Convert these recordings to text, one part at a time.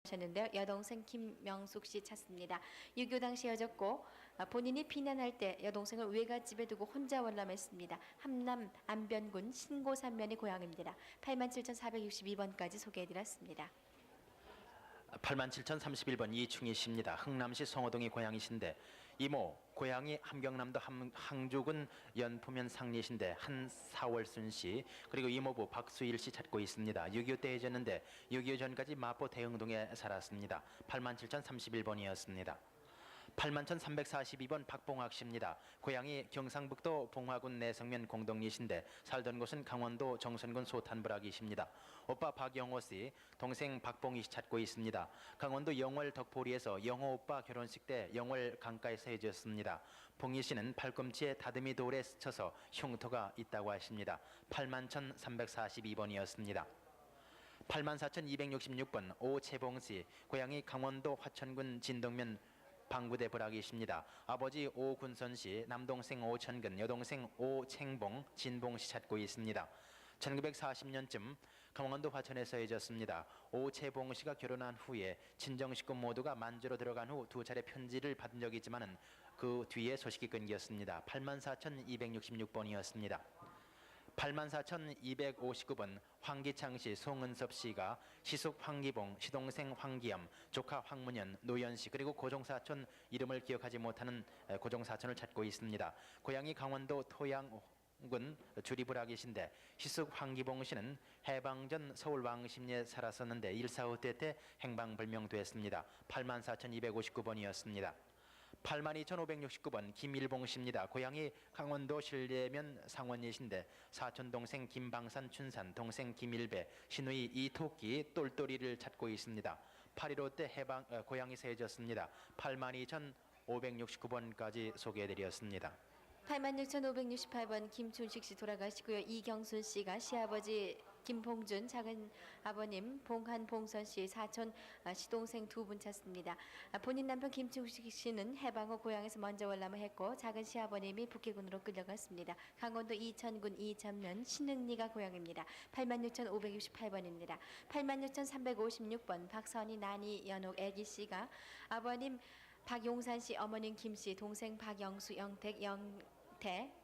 셨는데요. 여동생 김명숙 씨 찾습니다. 6.25 당시 헤어졌고 본인이 피난할 때 여동생을 외갓집에 두고 혼자 월남했습니다. 함남 안변군 신고산면이 고향입니다. 87,462번까지 소개해드렸습니다. 87,031번 이충희 씨입니다. 흥남시 성호동이 고향이신데 이모 고향이 함경남도 항주군 연포면 상리신데 한사월순 씨 그리고 이모부 박수일 씨 찾고 있습니다. 6.25 때 해졌는데 6.25 전까지 마포 대흥동에 살았습니다. 87,031번이었습니다. 81,342번 박봉학 씨입니다. 고향이 경상북도 봉화군 내성면 공덕리신데 살던 곳은 강원도 정선군 소탄부락이십니다. 오빠 박영호 씨, 동생 박봉희 씨 찾고 있습니다. 강원도 영월 덕포리에서 영호 오빠 결혼식 때 영월 강가에서 헤어졌습니다. 봉희 씨는 팔꿈치에 다듬이 돌에 스쳐서 흉터가 있다고 하십니다. 81,342번이었습니다. 84,266번 오채봉 씨, 고향이 강원도 화천군 진동면 방구대 부락이십니다. 아버지 오군선 씨, 남동생 오천근, 여동생 오챙봉, 진봉 씨 찾고 있습니다. 1940년쯤 강원도 화천에서 헤어졌습니다. 오채봉 씨가 결혼한 후에 친정 식구 모두가 만주로 들어간 후 두 차례 편지를 받은 적이 있지만은 그 뒤에 소식이 끊겼습니다. 84,266번이었습니다. 84,259번 황기창씨, 송은섭 씨가 시숙 황기봉, 시동생 황기암, 조카 황문현, 노연씨 그리고 고종사촌 이름을 기억하지 못하는 고종사촌을 찾고 있습니다. 고향이 강원도 토양군 주리부락이신데 시숙 황기봉 씨는 해방전 서울 왕십리에 살았었는데 1.45 때 행방불명됐습니다. 84,259번이었습니다. 82,569번 김일봉 씨입니다. 고향이 강원도 신례면 상원이신데 사촌 동생 김방산 춘산, 동생 김일배, 시누이 이토끼 똘똘이를 찾고 있습니다. 8.15 때 고향에서 헤어졌습니다. 82,569번까지 소개해드렸습니다. 86,568번 김춘식 씨 돌아가시고요. 이경순 씨가 시아버지 김봉준, 작은 아버님 봉한봉선 씨, 사촌 시동생 두 분 찾습니다. 본인 남편 김춘식 씨는 해방 후 고향에서 먼저 월남을 했고 작은 시아버님이 북해군으로 끌려갔습니다. 강원도 이천군 이천면 신흥리가 고향입니다. 86,568번입니다. 86,356번 박선희 나니 연옥 애기 씨가 아버님 박용산 씨, 어머님 김 씨, 동생 박영수, 영택,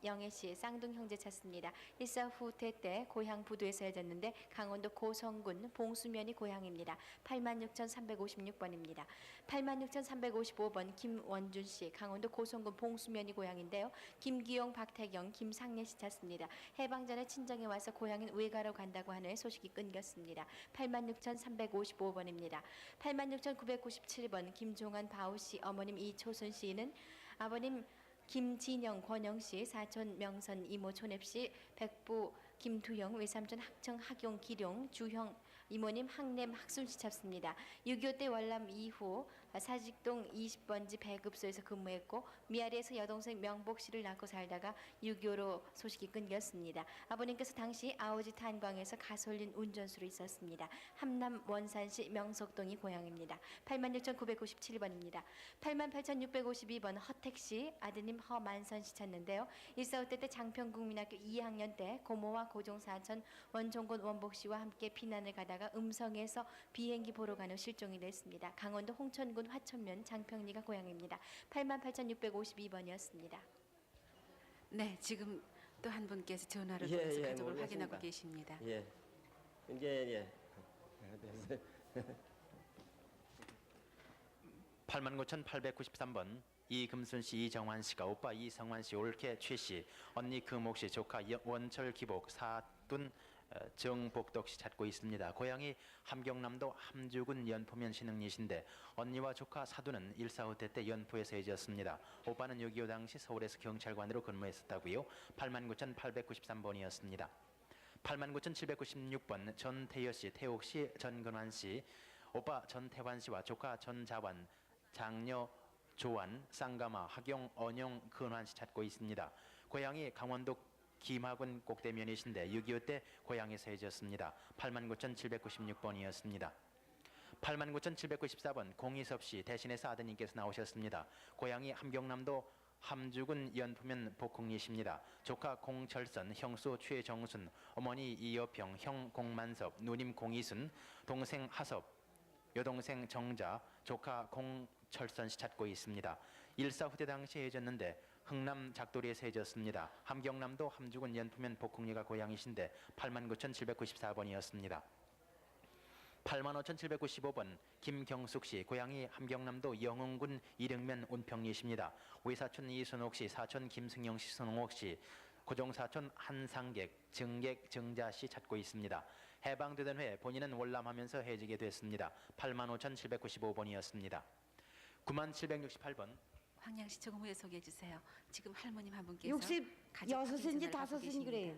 영애 씨, 쌍둥이 형제 찾습니다. 일사 후퇴 때 고향 부두에서 헤어졌는데 강원도 고성군 봉수면이 고향입니다. 86,356번입니다. 86,355번 김원준 씨, 강원도 고성군 봉수면이 고향인데요. 김기용, 박태경, 김상례 씨 찾습니다. 해방 전에 친정에 와서 고향인 외가로 간다고 하는 소식이 끊겼습니다. 86,355번입니다. 86,997번 김종환 바우 씨, 어머님 이초순 씨는 아버님 김진영, 권영씨, 사촌 명선, 이모 초nep씨, 백부 김두영, 외삼촌 학청, 학용, 기룡, 주형, 이모님 학냄, 학순씨 찾습니다. 6.25 때 월남 이후 사직동 20번지 배급소에서 근무했고 미아리에서 여동생 명복씨를 낳고 살다가 6.25로 소식이 끊겼습니다. 아버님께서 당시 아오지 탄광에서 가솔린 운전수로 있었습니다. 함남 원산시 명석동이 고향입니다. 86,997번입니다. 88,652번 허택씨, 아드님 허만선씨 찾는데요. 1.45 때 장평국민학교 2학년 때 고모와 고종사촌 원종곤 원복씨와 함께 피난을 가다가 음성에서 비행기 보러 가는 실종이 됐습니다. 강원도 홍천군 화천면 장평리가 고향입니다. 88,652번이었습니다. 네, 지금 또 한 분께서 전화를 통해서 가족을 확인하고 계십니다. 예, 이제 89,893번 이금순 씨, 이정환 씨가 오빠 이성환 씨, 올케 최 씨, 언니 금옥 씨, 조카 원철 기복, 사돈 정복덕 씨 찾고 있습니다. 고향이 함경남도 함주군 연포면 신흥리신데 언니와 조카 사돈은 1.45 때 연포에서 헤어졌습니다. 오빠는 6.25 당시 서울에서 경찰관으로 근무했었다고요. 89,893번이었습니다. 89,796번 전태여 씨, 태옥 씨, 전근환 씨, 오빠 전태환 씨와 조카 전자환, 장녀 조안, 쌍가마, 학용, 언영, 근환 씨 찾고 있습니다. 고향이 강원도 김학원 꼭대면이신데 6.25 때 고향에서 헤어졌습니다. 89,796번이었습니다. 89,794번 공희섭 씨, 대신해서 아드님께서 나오셨습니다. 고향이 함경남도 함주군 연포면 복흥리십니다. 조카 공철선, 형수 최정순, 어머니 이여평, 형 공만섭, 누님 공희순, 동생 하섭, 여동생 정자, 조카 공철선 씨 찾고 있습니다. 일사 후대 당시에 헤어졌는데 흥남 작도리에서 헤어졌습니다. 함경남도 함주군 연푸면 복흥리가 고향이신데 89,794번이었습니다. 85,795번 김경숙 씨, 고향이 함경남도 영흥군 이릉면 운평리십니다. 외사촌 이순옥 씨, 사촌 김승영 씨, 손홍옥 씨, 고종사촌 한상객, 증객 정자 씨 찾고 있습니다. 해방되던 후에 본인은 월남하면서 해지게 됐습니다. 85,795번이었습니다. 9768번 황양시 조금 후에 소개해 주세요. 지금 할머님 한 분께서 66인지 5인지 그래요.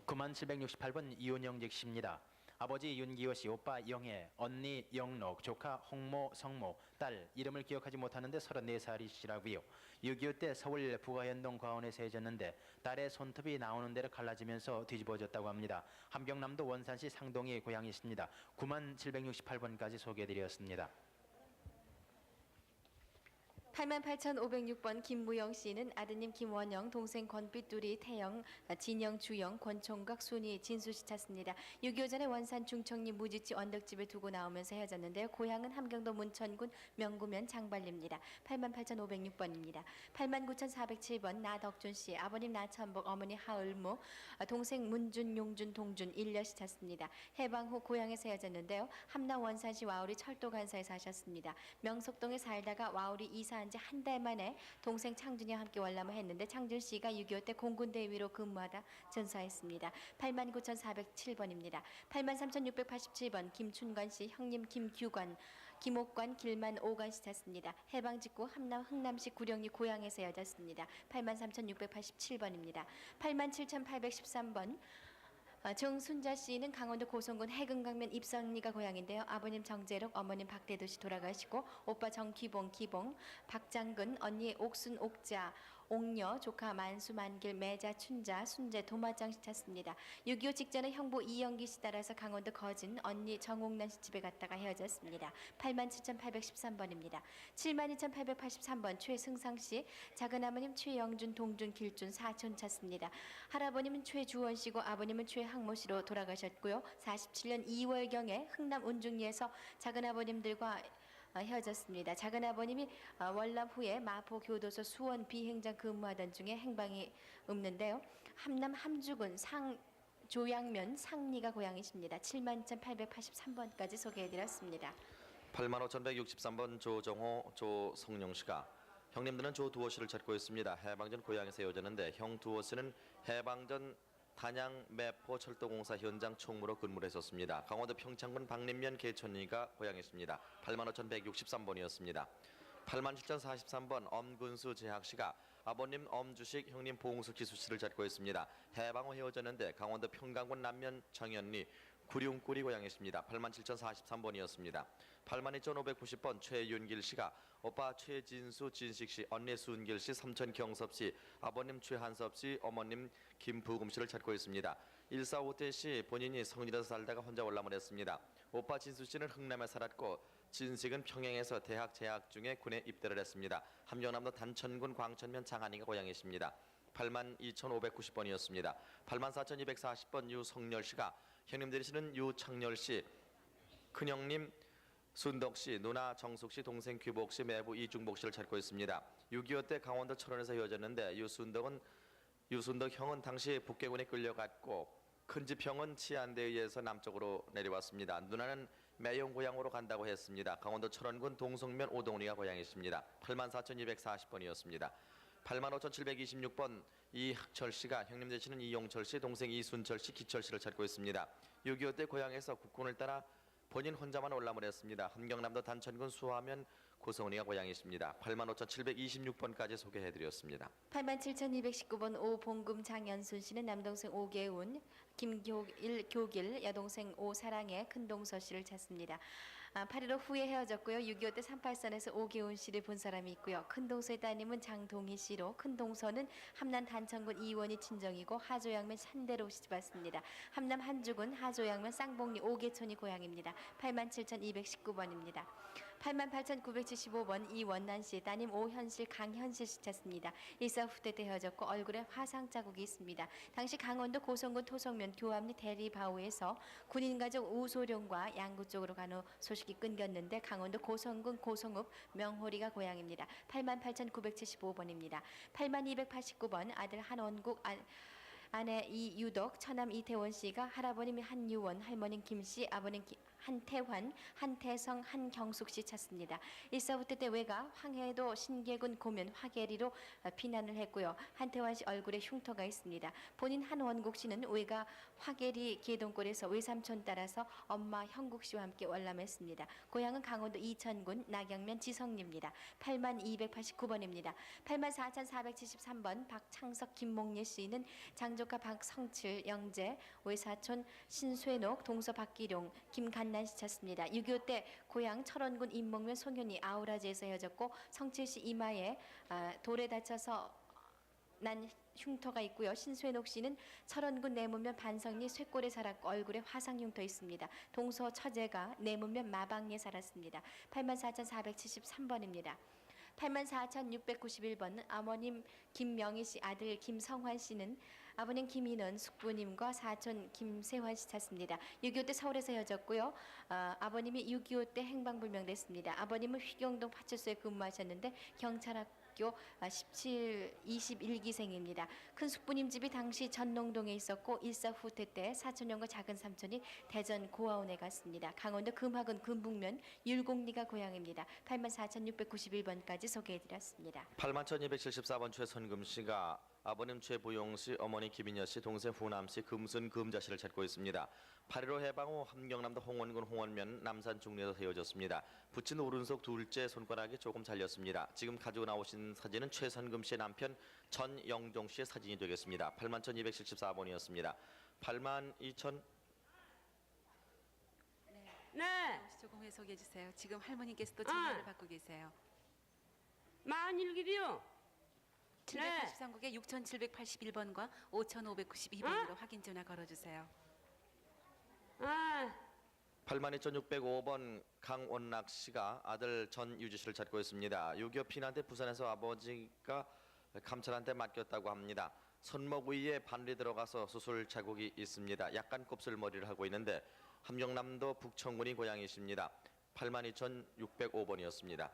9768번 이윤영직 씨입니다. 아버지 윤기호 씨, 오빠 영애, 언니 영록, 조카 홍모, 성모, 딸 이름을 기억하지 못하는데 34살이시라고요. 6.25 때 서울 부가현동 과원에서 헤어졌는데 딸의 손톱이 나오는 대로 갈라지면서 뒤집어졌다고 합니다. 함경남도 원산시 상동이 고향이십니다. 9768번까지 소개해드렸습니다. 88,506번 김무영 씨는 아드님 김원영, 동생 권빛두리, 태영, 진영, 주영, 권총각, 순이, 진수 씨 찾습니다. 6.25 전에 원산 중청리 무지치 언덕집에 두고 나오면서 헤어졌는데요. 고향은 함경도 문천군 명구면 장발리입니다. 88,506번입니다. 89,407번 나덕준 씨, 아버님 나천복, 어머니 하을무, 동생 문준, 용준, 동준, 일려 씨 찾습니다. 해방 후 고향에서 헤어졌는데요. 함남 원산시 와우리 철도간사에 사셨습니다. 명석동에 살다가 와우리 이사한 지 한 달 만에 동생 창준이와 함께 월남을 했는데 창준 씨가 6.25 때 공군대위로 근무하다 전사했습니다. 89,407번입니다. 83,687번 김춘관 씨, 형님 김규관, 김옥관, 길만, 오관 씨 찾습니다. 해방 직후 함남 흥남시 구령리 고향에서 헤어졌습니다. 83,687번입니다. 87,813번 정순자 씨는 강원도 고성군 해금강면 입성리가 고향인데요. 아버님 정재록, 어머님 박대도 씨 돌아가시고 오빠 정기봉, 기봉, 박장근, 언니 옥순, 옥자, 옥녀, 조카 만수, 만길, 매자, 춘자, 순재, 도마장 씨 찾습니다. 6.25 직전에 형부 이영기 씨 따라서 강원도 거진 언니 정옥란 씨 집에 갔다가 헤어졌습니다. 87,813번입니다. 72,883번 최승상 씨, 작은아버님 최영준, 동준, 길준, 사촌 찾습니다. 할아버님은 최주원 씨고 아버님은 최항모 씨로 돌아가셨고요. 47년 2월경에 흥남 운중리에서 작은아버님들과 헤어졌습니다. 작은아버님이 월남 후에 마포 교도소 수원 비행장 근무하던 중에 행방이 없는데요. 함남 함주군 조양면 상리가 고향이십니다. 72,883번까지 소개해드렸습니다. 85,163번 조정호, 조성룡 씨가 형님들은 조두호 씨를 찾고 있습니다. 해방전 고향에서 헤어졌는데 형 두호 씨는 해방전 단양 매포 철도공사 현장 총무로 근무를 했었습니다. 강원도 평창군 박림면 개천리가 고향이십니다. 85,163번이었습니다. 87,043번 엄근수 재학 씨가 아버님 엄주식, 형님 봉숙 기수 씨를 찾고 있습니다. 해방 후 헤어졌는데 강원도 평강군 남면 정연리 구룡구리 고향이십니다. 87,043번이었습니다. 82,590번 최윤길 씨가 오빠 최진수, 진식 씨, 언니 순길 씨, 삼촌 경섭 씨, 아버님 최한섭 씨, 어머님 김부금 씨를 찾고 있습니다. 145대 씨 본인이 성진에서 살다가 혼자 월남을 했습니다. 오빠 진수 씨는 흥남에 살았고 진식은 평양에서 대학 재학 중에 군에 입대를 했습니다. 함경남도 단천군 광천면 장안이가 고향이십니다. 82,590번이었습니다. 84,240번 유성열 씨가 형님 되시는 유창열 씨, 큰형님 순덕 씨, 누나 정숙 씨, 동생 규복 씨, 매부 이중복 씨를 찾고 있습니다. 6.25 때 강원도 철원에서 헤어졌는데 유순덕 형은 당시 북계군에 끌려갔고 큰집 형은 치안대에 의해서 남쪽으로 내려왔습니다. 누나는 매용 고향으로 간다고 했습니다. 강원도 철원군 동성면 오동리가 고향이십니다. 84,240번이었습니다. 85,726번 이학철 씨가 형님 되시는 이용철 씨, 동생 이순철 씨, 기철 씨를 찾고 있습니다. 6.25 때 고향에서 국군을 따라 본인 혼자만 월남을 했습니다. 함경남도 단천군 수화면 고성리가 고향이십니다. 85,726번까지 소개해드렸습니다. 87,219번 오봉금 장연순 씨는 남동생 오계운, 김교길, 여동생 오사랑의 큰동서 씨를 찾습니다. 8.15 후에 헤어졌고요. 6.25 때 38선에서 오계운 씨를 본 사람이 있고요. 큰동서의 따님은 장동희 씨로 큰동서는 함남 단천군 이원이 친정이고 하조양면 산대로 시집 왔습니다. 함남 한주군 하조양면 쌍봉리 오계촌이 고향입니다. 87,219번입니다. 88,975번 이원난 씨, 따님 오현실, 강현실 씨 찾습니다. 일사 후대 때 헤어졌고 얼굴에 화상 자국이 있습니다. 당시 강원도 고성군 토성면 교암리 대리바우에서 군인 가족 우소룡과 양구 쪽으로 간 후 소식이 끊겼는데 강원도 고성군 고성읍 명호리가 고향입니다. 88,975번입니다. 8289번 아들 한원국 아내 이유덕, 처남 이태원 씨가 할아버님 한유원, 할머님 김씨, 아버님 한태환, 한태성, 한경숙 씨 찾습니다. 일사후퇴 때 외가 황해도 신계군 고면 화계리로 피난을 했고요. 한태환 씨 얼굴에 흉터가 있습니다. 본인 한원국 씨는 외가 화계리 계동골에서 외삼촌 따라서 엄마 형국 씨와 함께 월남했습니다. 고향은 강원도 이천군 낙영면 지성리입니다. 8289번입니다. 84,473번 박창석, 김몽예 씨는 장조카 박성칠, 영재, 외사촌 신쇠녹, 동서 박기룡, 김간난 씨 찾습니다. 6.25 때 고향 철원군 임목면 송현이 아우라지에서 헤어졌고 성칠 씨 이마에 돌에 다쳐서 난 흉터가 있고요. 신쇠녹 씨는 철원군 내문면 반성리 쇠골에 살았고 얼굴에 화상 흉터 있습니다. 동서 처제가 내문면 마방리에 살았습니다. 84,473번입니다. 84,691번 어머님 김명희 씨, 아들 김성환 씨는 아버님 김인원, 숙부님과 사촌 김세환 씨 찾습니다. 6.25 때 서울에서 헤어졌고요. 아버님이 6.25 때 행방불명됐습니다. 아버님은 휘경동 파출소에 근무하셨는데 경찰학교 21기생입니다. 큰 숙부님 집이 당시 전농동에 있었고 일사후퇴 때 사촌형과 작은 삼촌이 대전 고아원에 갔습니다. 강원도 금학은 금북면 율곡리가 고향입니다. 84,691번까지 소개해드렸습니다. 81,274번 최선금 씨가 아버님 최부용 씨, 어머니 김인여 씨, 동생 후남 씨, 금순 금자 씨를 찾고 있습니다. 8.15 해방 후 함경남도 홍원군 홍원면 남산 중리에서 헤어졌습니다. 붙인 오른손 둘째 손가락이 조금 잘렸습니다. 지금 가지고 나오신 사진은 최선금 씨의 남편 전영종 씨의 사진이 되겠습니다. 81,274번이었습니다. 82,000 네. 조금 해 소개해 주세요. 지금 할머니께서 또 전화를 받고 계세요. 41길이요. 783국에 6,781번과 5,592번으로 확인 전화 걸어주세요. 82,605번 강원락 씨가 아들 전유지 씨를 찾고 있습니다. 6.25 피난 때 부산에서 아버지가 감찰한테 맡겼다고 합니다. 손목 위에 반리 들어가서 수술 자국이 있습니다. 약간 곱슬머리를 하고 있는데 함경남도 북천군이 고향이십니다. 82,605번이었습니다.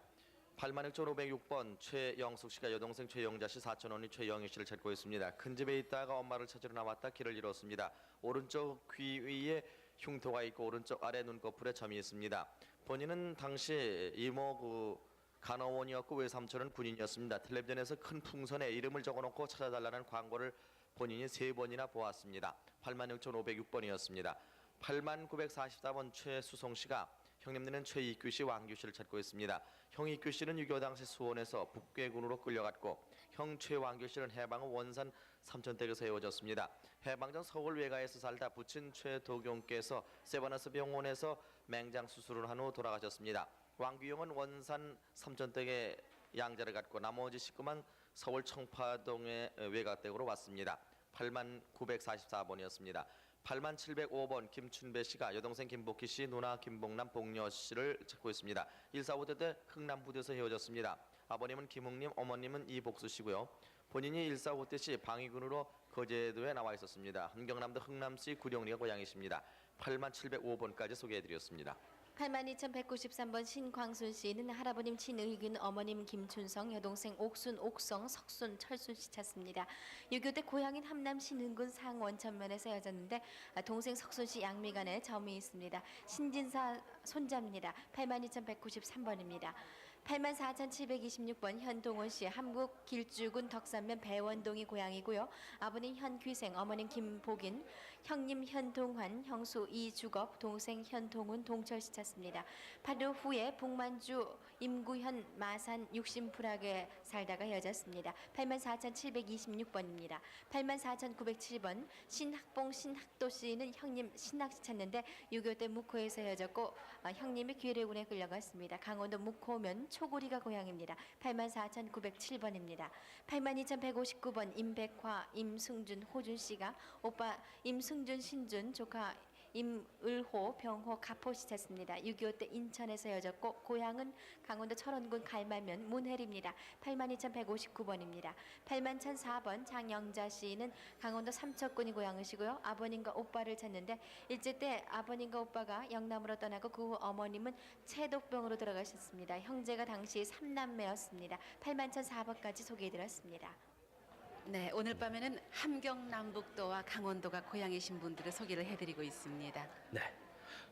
86,506번 최영숙 씨가 여동생 최영자 씨, 사촌 언니 최영희 씨를 찾고 있습니다. 큰 집에 있다가 엄마를 찾으러 나왔다 길을 잃었습니다. 오른쪽 귀 위에 흉터가 있고 오른쪽 아래 눈꺼풀에 점이 있습니다. 본인은 당시 이모 간호원이었고 외삼촌은 군인이었습니다. 텔레비전에서 큰 풍선에 이름을 적어놓고 찾아달라는 광고를 본인이 3번이나 보았습니다. 86,506번이었습니다. 8944번 최수송 씨가 형님들은 최익규 씨, 왕규 씨를 찾고 있습니다. 형 익규 씨는 6.25 당시 수원에서 북괴군으로 끌려갔고 형 최왕규 씨는 해방 후 원산 삼천댁에서 헤어졌습니다. 해방 전 서울 외가에서 살다 부친 최도경께서 세바나스 병원에서 맹장 수술을 한 후 돌아가셨습니다. 왕규 형은 원산 삼천댁에 양자를 갖고 나머지 식구만 서울 청파동의 외가댁으로 왔습니다. 8944번이었습니다. 8705번 김춘배 씨가 여동생 김복희 씨, 누나 김복남, 복녀 씨를 찾고 있습니다. 145대 때 흥남부대에서 헤어졌습니다. 아버님은 김흥님, 어머님은 이복수 씨고요. 본인이 145대 시 방위군으로 거제도에 나와 있었습니다. 함경남도 흥남시 구령리가 고향이십니다. 8705번까지 소개해드렸습니다. 82,193번 신광순 씨는 할아버님 친의균, 어머님 김춘성, 여동생 옥순, 옥성, 석순, 철순 씨 찾습니다. 6.25 때 고향인 함남 신흥군 상원천면에서 헤어졌는데 동생 석순 씨 양미간에 점이 있습니다. 신진사 손자입니다. 82,193번입니다. 84,726번 현동원 씨, 한국 길주군 덕산면 배원동이 고향이고요. 아버님 현귀생, 어머님 김복인, 형님 현동환, 형수 이주겁, 동생 현동훈, 동철 씨 찾습니다. 8일 후에 북만주 임구현 마산 육신풀악에 살다가 헤어졌습니다. 84,726번입니다. 84,907번 신학봉 신학도 씨는 형님 신학 씨 찾는데 6.25 때 묵호에서 헤어졌고 형님이 귀례군에 끌려갔습니다. 강원도 묵호면 초구리가 고향입니다. 84,907번입니다. 82,159번 임백화, 임승준, 호준 씨가 오빠 임승준, 신준, 조카 임을호, 병호, 가포시 찾습니다. 6.25 때 인천에서 헤어졌고 고향은 강원도 철원군 갈만면 문해리입니다. 82,159번입니다. 81,004번 장영자 씨는 강원도 삼척군이 고향이시고요. 아버님과 오빠를 찾는데 일제 때 아버님과 오빠가 영남으로 떠나고 그 후 어머님은 체독병으로 들어가셨습니다. 형제가 당시 3남매였습니다. 81,004번까지 소개해드렸습니다. 네, 오늘 밤에는 함경남북도와 강원도가 고향이신 분들을 소개를 해드리고 있습니다. 네.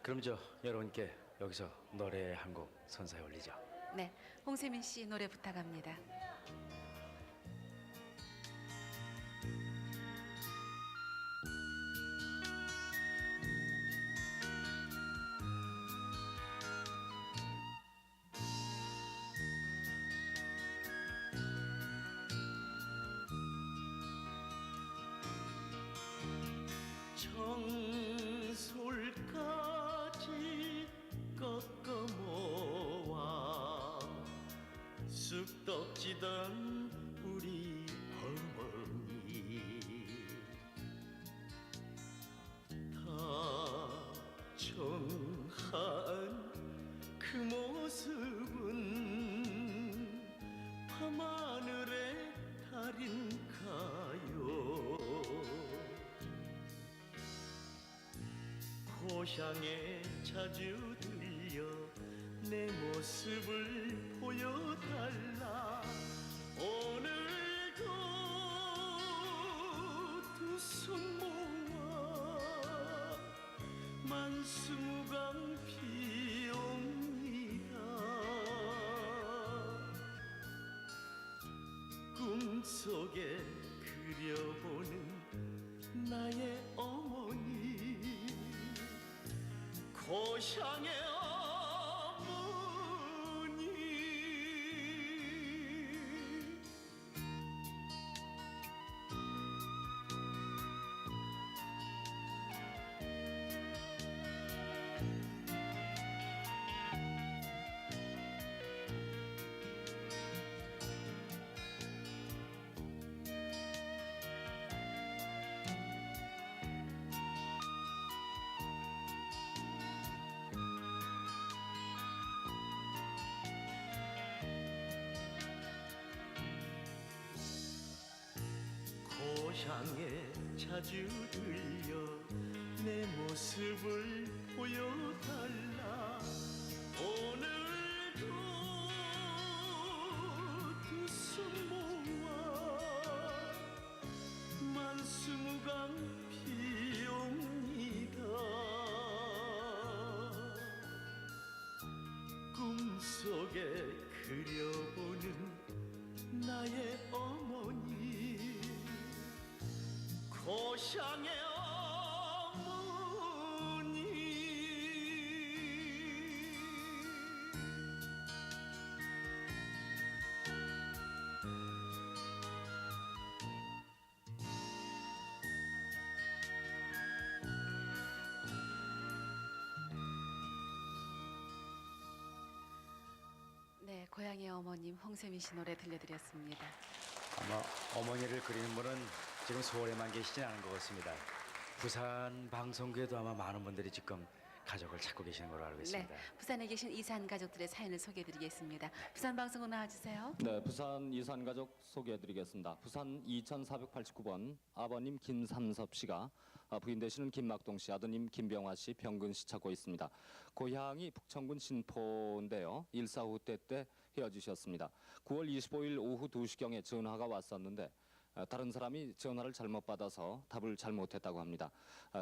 그럼 여러분께 여기서 노래 한 곡 선사해 올리죠. 네, 홍세민 씨 노래 부탁합니다. 정솔까지 꺾어 모아 쑥떡지던 우리 어머니 다정한 그 모습은 밤하늘의 달인가요. 고향에 자주 들려 내 모습을 보여달라. 오늘도 두 손 모아 만수무강 비옵니다. 꿈속에 그려보는 나의 어머니, 고향의 어머니. 고향에 자주 들려 내 모습을 보여달라. 오늘도 두 손 모아 만수무강 비옵니다. 꿈속에 그려보는 나의 어머니, 고향의 어머니. 네, 고향의 어머님 홍세민 씨 노래 들려드렸습니다. 아마 어머니를 그리는 분은 지금 서울에만 계시진 않은 것 같습니다. 부산 방송국에도 아마 많은 분들이 지금 가족을 찾고 계시는 걸로 알고 있습니다. 네, 부산에 계신 이산 가족들의 사연을 소개해드리겠습니다. 부산 방송국 나와주세요. 네, 부산 이산 가족 소개해드리겠습니다. 부산 2489번 아버님 김삼섭 씨가 부인 되시는 김막동 씨, 아드님 김병화 씨, 병근 씨 찾고 있습니다. 고향이 북천군 신포인데요. 일사후 때 헤어지셨습니다. 9월 25일 오후 2시경에 전화가 왔었는데 다른 사람이 전화를 잘못 받아서 답을 잘못했다고 합니다.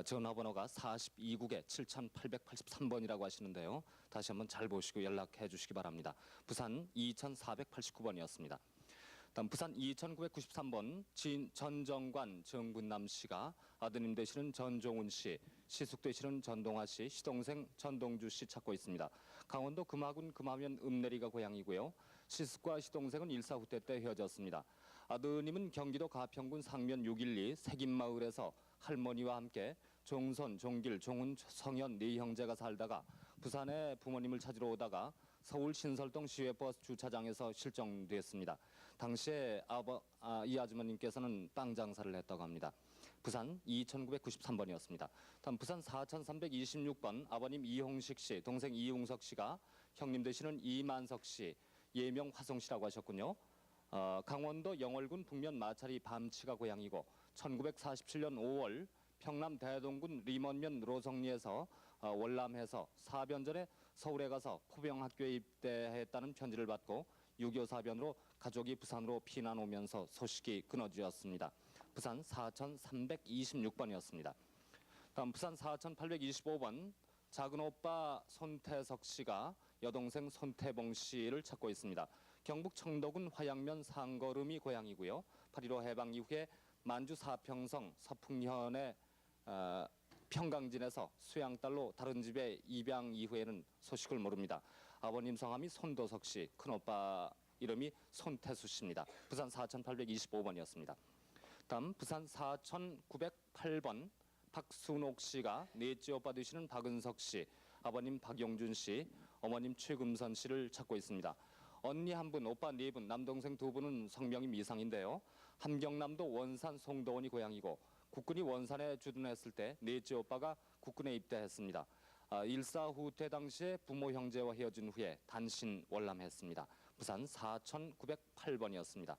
전화번호가 42국에 7883번이라고 하시는데요. 다시 한번 잘 보시고 연락해 주시기 바랍니다. 부산 2489번이었습니다. 다음 부산 2993번 전정관 정군남 씨가 아드님 되시는 전종훈 씨, 시숙 되시는 전동아 씨, 시동생 전동주 씨 찾고 있습니다. 강원도 금화군 금화면 읍내리가 고향이고요. 시숙과 시동생은 일사후 때 헤어졌습니다. 아드님은 경기도 가평군 상면 612 색인마을에서 할머니와 함께 종선, 종길, 종훈, 성현 네 형제가 살다가 부산에 부모님을 찾으러 오다가 서울 신설동 시외버스 주차장에서 실종됐습니다. 당시에 이 아주머님께서는 땅 장사를 했다고 합니다. 부산 2993번이었습니다. 다음 부산 4326번 아버님 이홍식 씨, 동생 이웅석 씨가 형님 되시는 이만석 씨, 예명 화성 씨라고 하셨군요. 강원도 영월군 북면 마차리 밤치가 고향이고 1947년 5월 평남 대동군 림원면 로성리에서 월남해서 4변 전에 서울에 가서 포병학교에 입대했다는 편지를 받고 6.25 사변으로 가족이 부산으로 피난 오면서 소식이 끊어지었습니다. 부산 4326번이었습니다. 다음 부산 4825번 작은 오빠 손태석 씨가 여동생 손태봉 씨를 찾고 있습니다. 경북 청도군 화양면 상거름이 고향이고요. 8.15 해방 이후에 만주 사평성 서풍현의 평강진에서 수양딸로 다른 집에 입양 이후에는 소식을 모릅니다. 아버님 성함이 손도석 씨, 큰오빠 이름이 손태수 씨입니다. 부산 4825번이었습니다. 다음 부산 4908번 박순옥 씨가 넷째 오빠 되시는 박은석 씨, 아버님 박용준 씨, 어머님 최금선 씨를 찾고 있습니다. 언니 한 분, 오빠 네 분, 남동생 두 분은 성명이 미상인데요. 함경남도 원산 송도원이 고향이고 국군이 원산에 주둔했을 때 넷째 오빠가 국군에 입대했습니다. 일사 후퇴 당시에 부모 형제와 헤어진 후에 단신 월남했습니다. 부산 4908번이었습니다.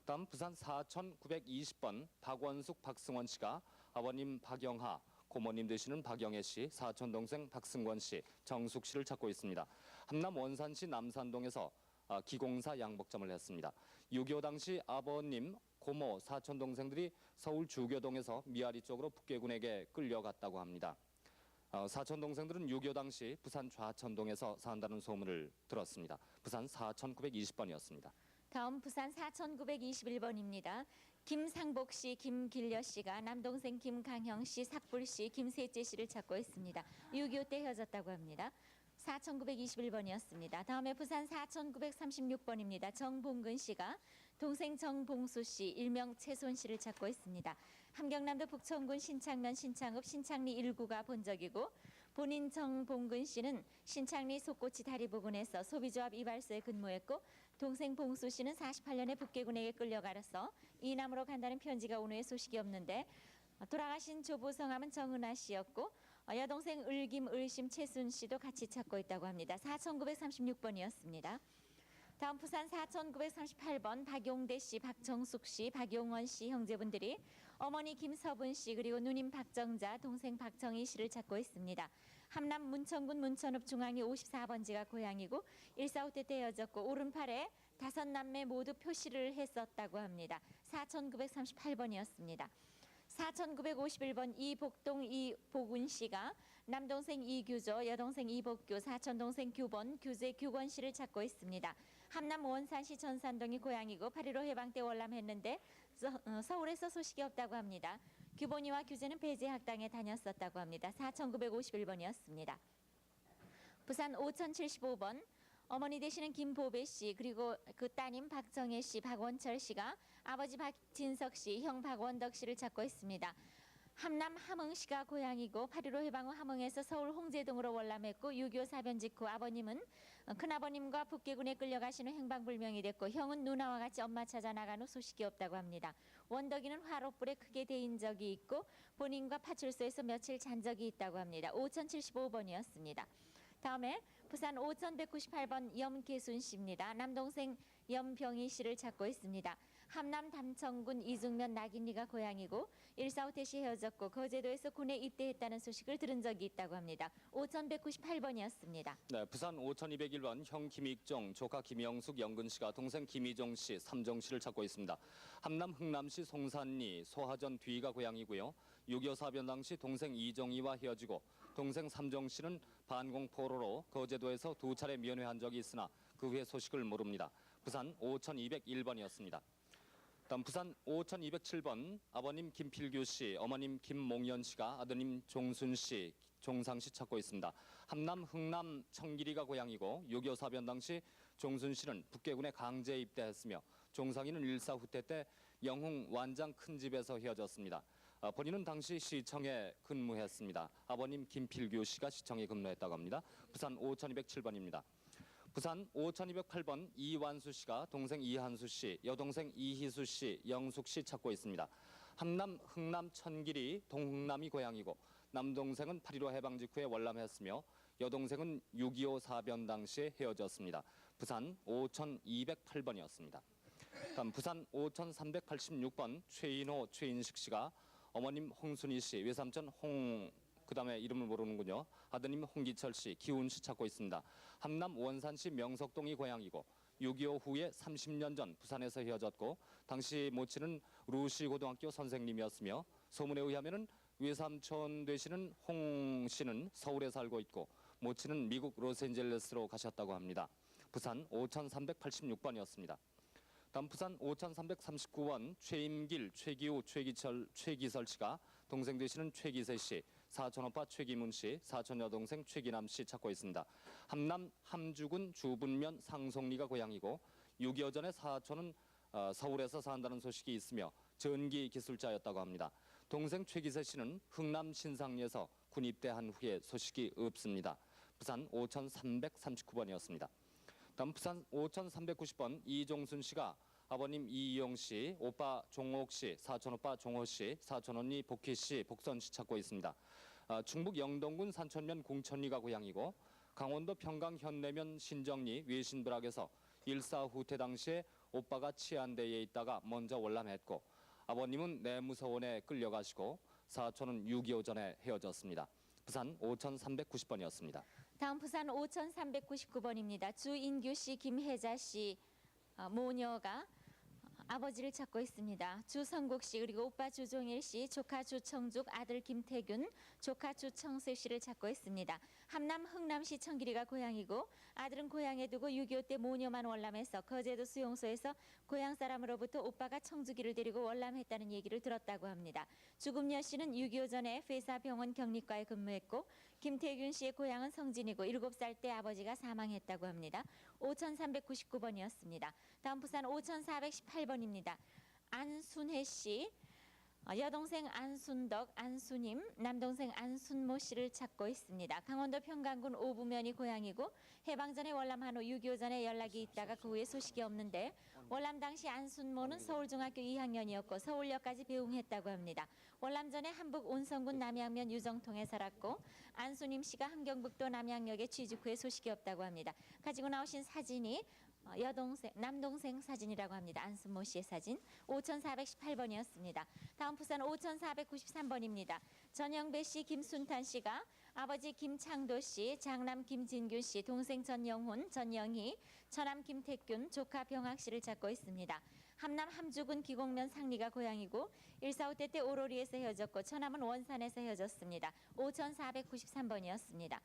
다음 부산 4920번 박원숙 박승원 씨가 아버님 박영하, 고모님 되시는 박영애 씨, 사촌 동생 박승권 씨, 정숙 씨를 찾고 있습니다. 함남 원산시 남산동에서 기공사 양복점을 했습니다. 6.25 당시 아버님, 고모, 사촌 동생들이 서울 주교동에서 미아리 쪽으로 북계군에게 끌려갔다고 합니다. 사촌 동생들은 6.25 당시 부산 좌천동에서 산다는 소문을 들었습니다. 부산 4920번이었습니다. 다음 부산 4921번입니다. 김상복 씨, 김길려 씨가 남동생 김강형 씨, 삭불 씨, 김세재 씨를 찾고 있습니다. 6.25 때 헤어졌다고 합니다. 4921번이었습니다. 다음에 부산 4936번입니다. 정봉근 씨가 동생 정봉수 씨, 일명 채손 씨를 찾고 있습니다. 함경남도 북천군 신창면 신창읍 신창리 1구가 본적이고 본인 정봉근 씨는 신창리 속고치 다리 부근에서 소비조합 이발소에 근무했고 동생 봉수 씨는 48년에 북계군에게 끌려가서 이남으로 간다는 편지가 온 후에 소식이 없는데 돌아가신 조부 성함은 정은아 씨였고 여동생 을김, 을심, 채순 씨도 같이 찾고 있다고 합니다. 4936번이었습니다. 다음 부산 4938번 박용대 씨, 박정숙 씨, 박용원 씨 형제분들이 어머니 김서분 씨 그리고 누님 박정자, 동생 박정희 씨를 찾고 있습니다. 함남 문천군 문천읍 중앙리 54번지가 고향이고 1.45 때 헤어졌고 오른팔에 5남매 모두 표시를 했었다고 합니다. 4938번이었습니다. 4951번 이복동 이복운 씨가 남동생 이규조, 여동생 이복규, 사촌동생 규번, 규재 규권 씨를 찾고 있습니다. 함남 원산시 전산동이 고향이고 8.15 해방 때 월남했는데 서울에서 소식이 없다고 합니다. 규본이와 규재는 배제학당에 다녔었다고 합니다. 4951번이었습니다. 부산 5075번 어머니 되시는 김보배 씨 그리고 그 따님 박정혜 씨, 박원철 씨가 아버지 박진석 씨, 형 박원덕 씨를 찾고 있습니다. 함남 함흥시가 고향이고 8.15 해방 후 함흥에서 서울 홍제동으로 월남했고 6.25 사변 직후 아버님은 큰아버님과 북계군에 끌려가신 후 행방불명이 됐고 형은 누나와 같이 엄마 찾아 나간 후 소식이 없다고 합니다. 원덕이는 화롯불에 크게 데인 적이 있고 본인과 파출소에서 며칠 잔 적이 있다고 합니다. 5075번이었습니다. 다음에 부산 5198번 염계순 씨입니다. 남동생 염병희 씨를 찾고 있습니다. 함남 담천군 이중면 낙인리가 고향이고 1.45 대시 헤어졌고 거제도에서 군에 입대했다는 소식을 들은 적이 있다고 합니다. 5198번이었습니다. 네, 부산 5201번 형 김익종, 조카 김영숙, 영근 씨가 동생 김희종 씨, 삼종 씨를 찾고 있습니다. 함남 흥남시 송산리 소하전 뒤가 고향이고요. 6.25 사변 당시 동생 이정희와 헤어지고 동생 삼종 씨는 반공포로로 거제도에서 2차례 면회한 적이 있으나 그 후에 소식을 모릅니다. 부산 5201번이었습니다. 다음 부산 5207번 아버님 김필규 씨, 어머님 김몽연 씨가 아드님 종순 씨, 종상 씨 찾고 있습니다. 함남 흥남 청길이가 고향이고 6.25 사변 당시 종순 씨는 북계군에 강제 입대했으며 종상이는 일사 후퇴 때 영흥 완장 큰 집에서 헤어졌습니다. 본인은 당시 시청에 근무했습니다. 아버님 김필규 씨가 시청에 근무했다고 합니다. 부산 5207번입니다. 부산 5208번 이완수 씨가 동생 이한수 씨, 여동생 이희수 씨, 영숙 씨 찾고 있습니다. 함남 흥남 천길이 동흥남이 고향이고 남동생은 8.15 해방 직후에 월남했으며 여동생은 6.25 사변 당시에 헤어졌습니다. 부산 5208번이었습니다. 다음 부산 5386번 최인호, 최인식 씨가 어머님 홍순희 씨, 외삼촌 그다음에 이름을 모르는군요. 아드님 홍기철 씨, 기훈 씨 찾고 있습니다. 함남 원산시 명석동이 고향이고 6.25 후에 30년 전 부산에서 헤어졌고 당시 모친은 루시 고등학교 선생님이었으며 소문에 의하면은 외삼촌 되시는 홍 씨는 서울에 살고 있고 모친은 미국 로스앤젤레스로 가셨다고 합니다. 부산 5386번이었습니다. 다음 부산 5339번 최임길, 최기우, 최기설 씨가 동생 되시는 최기세 씨, 사촌 오빠 최기문 씨, 사촌 여동생 최기남 씨 찾고 있습니다. 함남 함주군 주분면 상송리가 고향이고 6.25 전에 사촌은 서울에서 산다는 소식이 있으며 전기 기술자였다고 합니다. 동생 최기세 씨는 흥남 신상리에서 군 입대한 후에 소식이 없습니다. 부산 5339번이었습니다. 다음 부산 5390번 이종순 씨가 아버님 이이용 씨, 오빠 종옥 씨, 사촌 오빠 종호 씨, 사촌 언니 복희 씨, 복선 씨 찾고 있습니다. 충북 영동군 산천면 공천리가 고향이고 강원도 평강 현내면 신정리 외신부락에서 일사 후퇴 당시에 오빠가 치안대에 있다가 먼저 월남했고 아버님은 내무서원에 끌려가시고 사촌은 6.25 전에 헤어졌습니다. 부산 5390번이었습니다. 다음 부산 5399번입니다. 주인규 씨, 김혜자 씨 모녀가 아버지를 찾고 있습니다. 주성국 씨 그리고 오빠 주종일 씨, 조카 주청죽, 아들 김태균, 조카 주청세 씨를 찾고 있습니다. 함남 흥남시 청길이가 고향이고 아들은 고향에 두고 6.25 때 모녀만 월남해서 거제도 수용소에서 고향 사람으로부터 오빠가 청주기를 데리고 월남했다는 얘기를 들었다고 합니다. 주금녀 씨는 6.25 전에 회사병원 격리과에 근무했고 김태균 씨의 고향은 성진이고 7살 때 아버지가 사망했다고 합니다. 5399번이었습니다. 다음 부산 5418번입니다. 안순혜 씨, 여동생 안순덕, 안순임, 남동생 안순모 씨를 찾고 있습니다. 강원도 평강군 오부면이 고향이고 해방 전에 월남한 후 6.25 전에 연락이 있다가 그 후에 소식이 없는데 월남 당시 안순모는 서울중학교 2학년이었고 서울역까지 배웅했다고 합니다. 월남 전에 한북 온성군 남양면 유정통에 살았고 안순임 씨가 함경북도 남양역에 취직 후에 소식이 없다고 합니다. 가지고 나오신 사진이 남동생 사진이라고 합니다. 안순모 씨의 사진 5418번이었습니다. 다음 부산 5493번입니다. 전영배 씨, 김순탄 씨가 아버지 김창도 씨, 장남 김진규 씨, 동생 전영훈, 전영희, 처남 김태균, 조카 병학 씨를 찾고 있습니다. 함남 함주군 기곡면 상리가 고향이고 1.45 때 오로리에서 헤어졌고 처남은 원산에서 헤어졌습니다. 5493번이었습니다.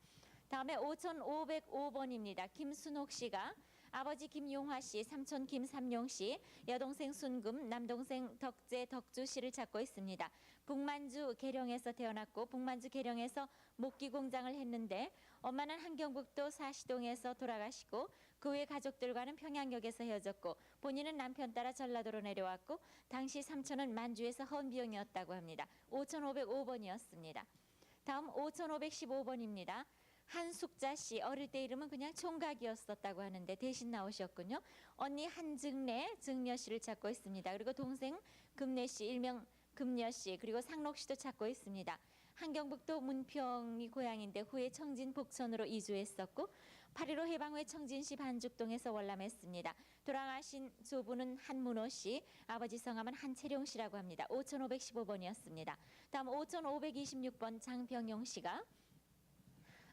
다음에 5505번입니다. 김순옥 씨가 아버지 김용화 씨, 삼촌 김삼용 씨, 여동생 순금, 남동생 덕재 덕주 씨를 찾고 있습니다. 북만주 계령에서 태어났고 북만주 계령에서 목기 공장을 했는데 엄마는 한경북도 사시동에서 돌아가시고 그 외 가족들과는 평양역에서 헤어졌고 본인은 남편 따라 전라도로 내려왔고 당시 삼촌은 만주에서 헌비용이었다고 합니다. 5505번이었습니다. 다음 5515번입니다. 한숙자 씨, 어릴 때 이름은 그냥 총각이었었다고 하는데 대신 나오셨군요. 언니 한증래, 증녀 씨를 찾고 있습니다. 그리고 동생 금래 씨, 일명 금녀 씨, 그리고 상록 씨도 찾고 있습니다. 한경북도 문평이 고향인데 후에 청진 복천으로 이주했었고 8.15 해방 후에 청진시 반죽동에서 월남했습니다. 돌아가신 조부는 한문호 씨, 아버지 성함은 한채룡 씨라고 합니다. 5515번이었습니다. 다음 5526번 장병용 씨가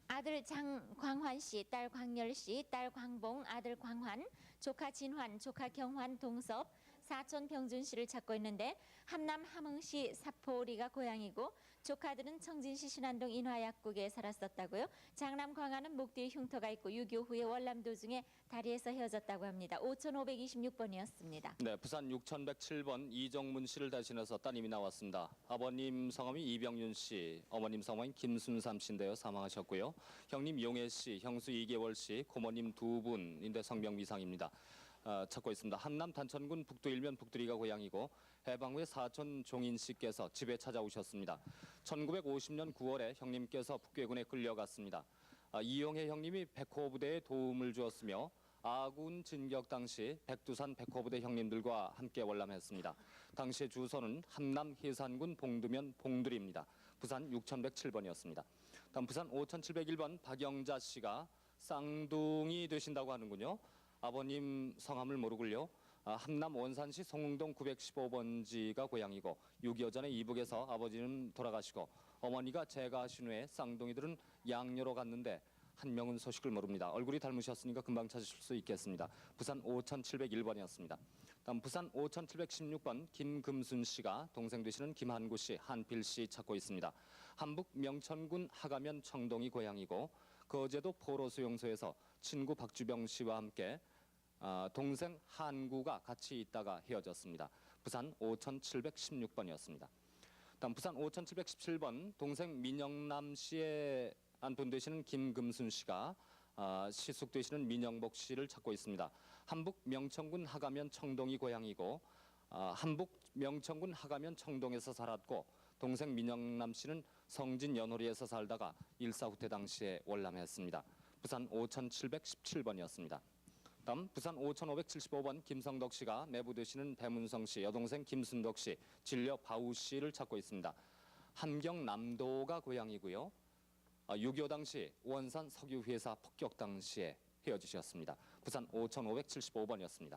아들 장광환 씨, 딸 광열 씨, 딸 광봉, 아들 광환, 조카 진환, 조카 경환, 동섭, 사촌 병준 씨를 찾고 있는데 함남 함흥시 사포리가 고향이고 조카들은 청진시 신안동 인화약국에 살았었다고요. 장남 광환은 목 뒤에 흉터가 있고 6.25 후에 월남 도중에 다리에서 헤어졌다고 합니다. 5526번이었습니다. 네, 부산 6107번 이정문 씨를 대신해서 따님이 나왔습니다. 아버님 성함이 이병윤 씨, 어머님 성함이 김순삼 씨인데요. 사망하셨고요. 형님 용혜 씨, 형수 2개월 씨, 고모님 2분인데 성명 미상입니다. 찾고 있습니다. 한남 단천군 북도일면 북두리가 고향이고 해방 후에 사촌 종인 씨께서 집에 찾아오셨습니다. 1950년 9월에 형님께서 북괴군에 끌려갔습니다. 이용혜 형님이 백호 부대에 도움을 주었으며 아군 진격 당시 백두산 백호부대 형님들과 함께 월남했습니다. 당시의 주소는 함남 해산군 봉두면 봉두리입니다. 부산 6107번이었습니다. 다음 부산 5701번 박영자 씨가 쌍둥이 되신다고 하는군요. 아버님 성함을 모르고요. 함남 원산시 성흥동 915번지가 고향이고 6.25 전에 이북에서 아버지는 돌아가시고 어머니가 재가하신 후에 쌍둥이들은 양녀로 갔는데 한 명은 소식을 모릅니다. 얼굴이 닮으셨으니까 금방 찾으실 수 있겠습니다. 부산 5701번이었습니다. 다음 부산 5716번 김금순 씨가 동생 되시는 김한구 씨, 한필 씨 찾고 있습니다. 한북 명천군 하가면 청동이 고향이고 거제도 포로수용소에서 친구 박주병 씨와 함께 동생 한구가 같이 있다가 헤어졌습니다. 부산 5716번이었습니다. 다음 부산 5717번 동생 민영남 씨의 안분 되시는 김금순 씨가 시숙 되시는 민영복 씨를 찾고 있습니다. 한북 명천군 하가면 청동이 고향이고 한북 명천군 하가면 청동에서 살았고 동생 민영남 씨는 성진 연호리에서 살다가 일사 후퇴 당시에 월남했습니다. 부산 5717번이었습니다. 다음 부산 5575번 김성덕 씨가 매부 되시는 배문성 씨, 여동생 김순덕 씨, 진려 바우 씨를 찾고 있습니다. 함경남도가 고향이고요. 6.25 당시 원산 석유회사 폭격 당시에 헤어지셨습니다. 부산 5575번이었습니다.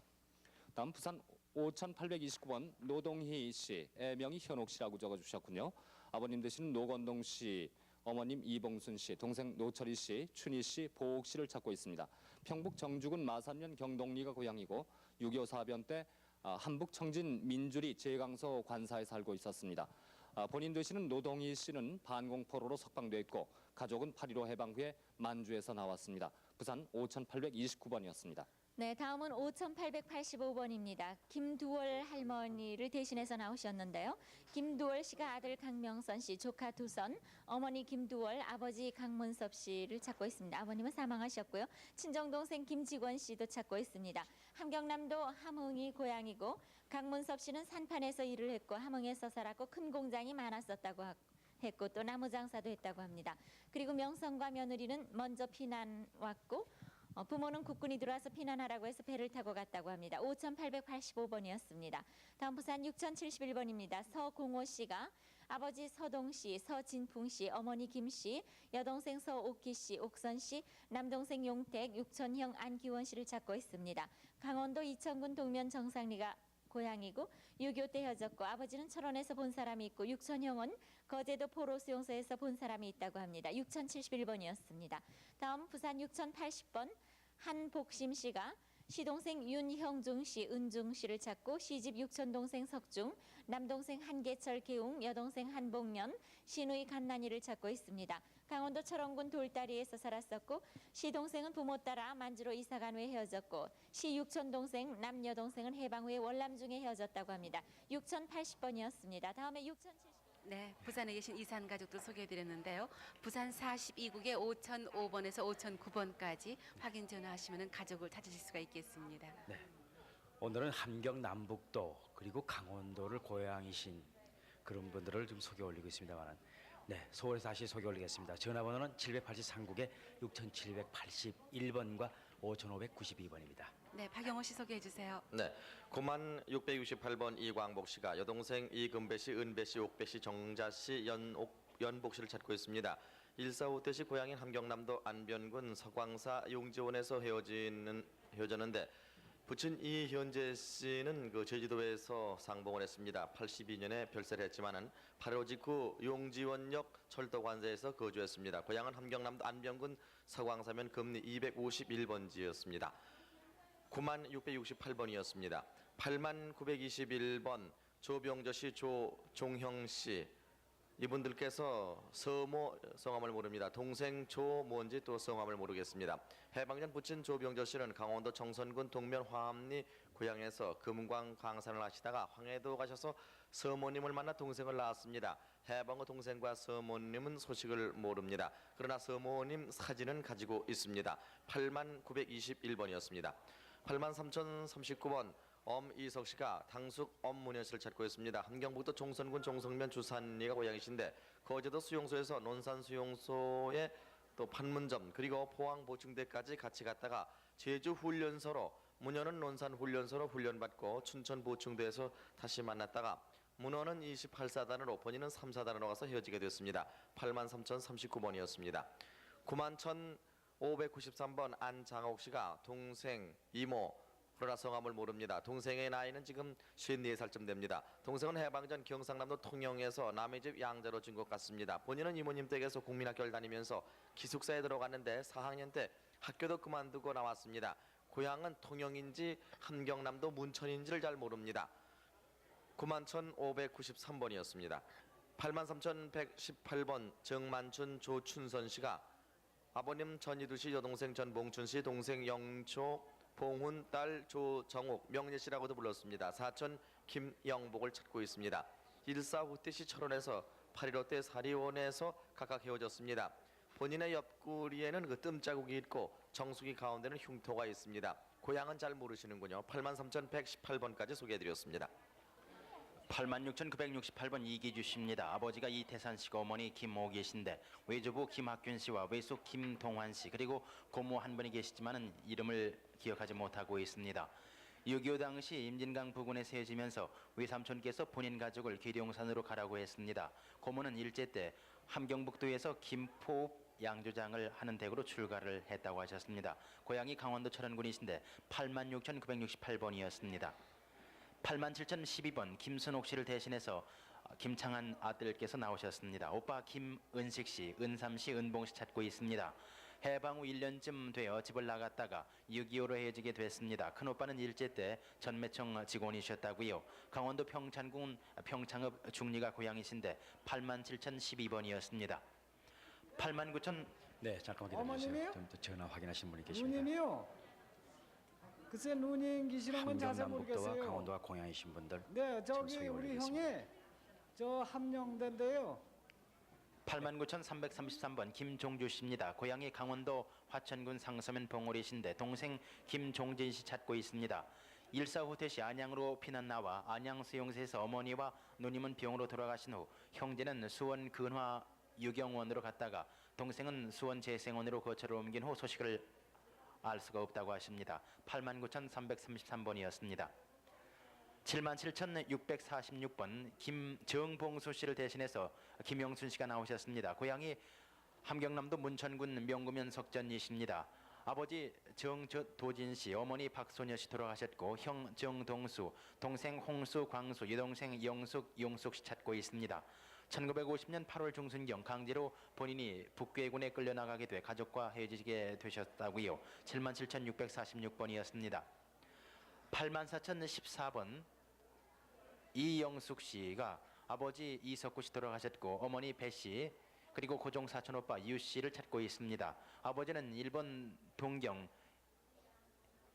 다음 부산 5829번 노동희 씨, 애명이 현옥 씨라고 적어주셨군요. 아버님 되시는 노건동 씨, 어머님 이봉순 씨, 동생 노철희 씨, 춘희 씨, 보옥 씨를 찾고 있습니다. 평북 정주군 마산면 경동리가 고향이고 6.25 사변 때 한북 청진 민주리 제강소 관사에 살고 있었습니다. 본인 되시는 노동희 씨는 반공포로로 석방돼 있고 가족은 8.15 해방 후에 만주에서 나왔습니다. 부산 5829번이었습니다. 네, 다음은 5885번입니다. 김두월 할머니를 대신해서 나오셨는데요. 김두월 씨가 아들 강명선 씨, 조카 두선, 어머니 김두월, 아버지 강문섭 씨를 찾고 있습니다. 아버님은 사망하셨고요. 친정동생 김직원 씨도 찾고 있습니다. 함경남도 함흥이 고향이고 강문섭 씨는 산판에서 일을 했고 함흥에서 살았고 큰 공장이 많았었다고 했고 또 나무 장사도 했다고 합니다. 그리고 명선과 며느리는 먼저 피난 왔고 부모는 국군이 들어와서 피난하라고 해서 배를 타고 갔다고 합니다. 5885번이었습니다. 다음 부산 6071번입니다. 서공호 씨가 아버지 서동 씨, 서진풍 씨, 어머니 김 씨, 여동생 서옥기 씨, 옥선 씨, 남동생 용택, 육촌형 안기원 씨를 찾고 있습니다. 강원도 이천군 동면 정상리가 고향이고 6.25 때 헤어졌고 아버지는 철원에서 본 사람이 있고 육촌형은 거제도 포로수용소에서 본 사람이 있다고 합니다. 6071번이었습니다. 다음 부산 6080번 한복심 씨가 시동생 윤형중 씨, 은중 씨를 찾고 시집 육촌동생 석중, 남동생 한계철 개웅, 여동생 한복년, 시누이 간난이를 찾고 있습니다. 강원도 철원군 돌다리에서 살았었고 시동생은 부모 따라 만주로 이사간 후에 헤어졌고 시 육촌동생, 남여동생은 해방 후에 월남 중에 헤어졌다고 합니다. 6080번이었습니다. 다음에 6070. 네, 부산에 계신 이산 가족들 소개해드렸는데요. 부산 42국에 5005번에서 5009번까지 확인 전화하시면 가족을 찾으실 수가 있겠습니다. 네. 오늘은 함경남북도 그리고 강원도를 고향이신 그런 분들을 좀 소개 올리고 있습니다만, 네, 서울에서 다시 소개 올리겠습니다. 전화번호는 783국에 6781번과 5592번입니다. 네, 박영호 씨 소개해 주세요. 네, 9668번 이광복 씨가 여동생 이금배 씨, 은배 씨, 옥배 씨, 정자 씨, 연복 씨를 찾고 있습니다. 1.45 때 시 고향인 함경남도 안변군 서광사 용지원에서 헤어졌는데 부친 이현재 씨는 그 제주도에서 상봉을 했습니다. 82년에 별세를 했지만은 8.15 직후 용지원역 철도관세에서 거주했습니다. 고향은 함경남도 안변군 서광사면 금리 251번지였습니다. 9668번이었습니다. 8921번 조병저 씨, 조종형 씨, 이분들께서 서모 성함을 모릅니다. 동생 조 뭔지 또 성함을 모르겠습니다. 해방전 부친 조병저 씨는 강원도 청선군 동면 화암리 고향에서 금광 광산을 하시다가 황해도 가셔서 서모님을 만나 동생을 낳았습니다. 해방 후 동생과 서모님은 소식을 모릅니다. 그러나 서모님 사진은 가지고 있습니다. 8921번이었습니다. 83,039번 엄이석 씨가 당숙 엄문현 씨를 찾고 있습니다. 함경북도 종선군 종성면 주산리가 고향이신데 거제도 수용소에서 논산 수용소에 또 판문점 그리고 포항 보충대까지 같이 갔다가 제주 훈련소로 문어는 논산 훈련소로 훈련받고 춘천 보충대에서 다시 만났다가 문어는 28사단으로 본인은 3사단으로 가서 헤어지게 됐습니다. 83,039번이었습니다. 91,593번 안장옥 씨가 동생, 이모, 그러나 성함을 모릅니다. 동생의 나이는 지금 54살쯤 됩니다. 동생은 해방전 경상남도 통영에서 남의 집 양자로 준 것 같습니다. 본인은 이모님 댁에서 국민학교를 다니면서 기숙사에 들어갔는데 4학년 때 학교도 그만두고 나왔습니다. 고향은 통영인지 함경남도 문천인지를 잘 모릅니다. 91,593번이었습니다. 83,118번 정만춘 조춘선 씨가 아버님 전희두 씨, 여동생 전봉춘 씨, 동생 영초, 봉훈, 딸 조정욱, 명예 씨라고도 불렀습니다. 사촌 김영복을 찾고 있습니다. 1.4 후퇴 시 철원에서 8.15 때 사리원에서 각각 헤어졌습니다. 본인의 옆구리에는 그 뜸자국이 있고 정수기 가운데는 흉터가 있습니다. 고향은 잘 모르시는군요. 83,118번까지 소개해드렸습니다. 86,968번 이기주 씨입니다. 아버지가 이태산 씨고 어머니 김옥희 씨인데 외조부 김학균 씨와 외숙 김동환 씨 그리고 고모 한 분이 계시지만은 이름을 기억하지 못하고 있습니다. 6.25 당시 임진강 부근에 세워지면서 외삼촌께서 본인 가족을 계룡산으로 가라고 했습니다. 고모는 일제 때 함경북도에서 김포읍 양조장을 하는 댁으로 출가를 했다고 하셨습니다. 고향이 강원도 철원군이신데 86,968번이었습니다. 87,012번 김순옥 씨를 대신해서 김창한 아들께서 나오셨습니다. 오빠 김은식 씨, 은삼 씨, 은봉 씨 찾고 있습니다. 해방 후 1년쯤 되어 집을 나갔다가 6.25로 헤어지게 됐습니다. 큰오빠는 일제 때 전매청 직원이셨다고요. 강원도 평창군 평창읍 중리가 고향이신데 87,012번이었습니다. 89,000 네, 잠깐만 기다려주세요. 좀 더 전화 확인하신 분이 계십니다. 누님이요. 글쎄 누님 계시는 건 자세히 함경남북도와 모르겠어요. 강원도와 공양이신 분들 네, 저기 소개 우리 올리겠습니다. 형이 저 함령대인데요. 89,333번 김종주 씨입니다. 고향이 강원도 화천군 상서면 봉오리신데 동생 김종진 씨 찾고 있습니다. 1.4 후퇴 시 안양으로 피난 나와 안양 수용소에서 어머니와 누님은 병으로 돌아가신 후 형제는 수원 근화 유경원으로 갔다가 동생은 수원 재생원으로 거처를 옮긴 후 소식을 알 수가 없다고 하십니다. 89,333번이었습니다. 77,646번 김정봉수 씨를 대신해서 김영순 씨가 나오셨습니다. 고향이 함경남도 문천군 명구면 석전이십니다. 아버지 정도진 씨, 어머니 박소녀 씨 돌아가셨고 형 정동수, 동생 홍수, 광수, 여동생 영숙, 용숙 씨 찾고 있습니다. 1950년 8월 중순경 강제로 본인이 북괴군에 끌려나가게 돼 가족과 헤어지게 되셨다고요. 77,646번이었습니다. 84,014번 이영숙 씨가 아버지 이석구 씨 돌아가셨고 어머니 배 씨 그리고 고종 사촌 오빠 유 씨를 찾고 있습니다. 아버지는 일본 동경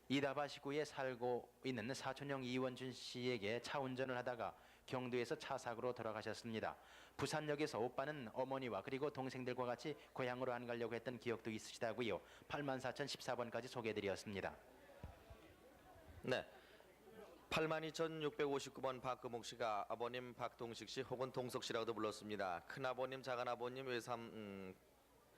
이다바시구에 살고 있는 사촌형 이원준 씨에게 차 운전을 하다가 경도에서 차 사고로 돌아가셨습니다. 부산역에서 오빠는 어머니와 그리고 동생들과 같이 고향으로 안 가려고 했던 기억도 있으시다고요. 84,014번까지 소개해드렸습니다. 네. 82,659번 박금옥 씨가 아버님 박동식 씨 혹은 동석 씨라고도 불렀습니다. 큰아버님, 작은아버님,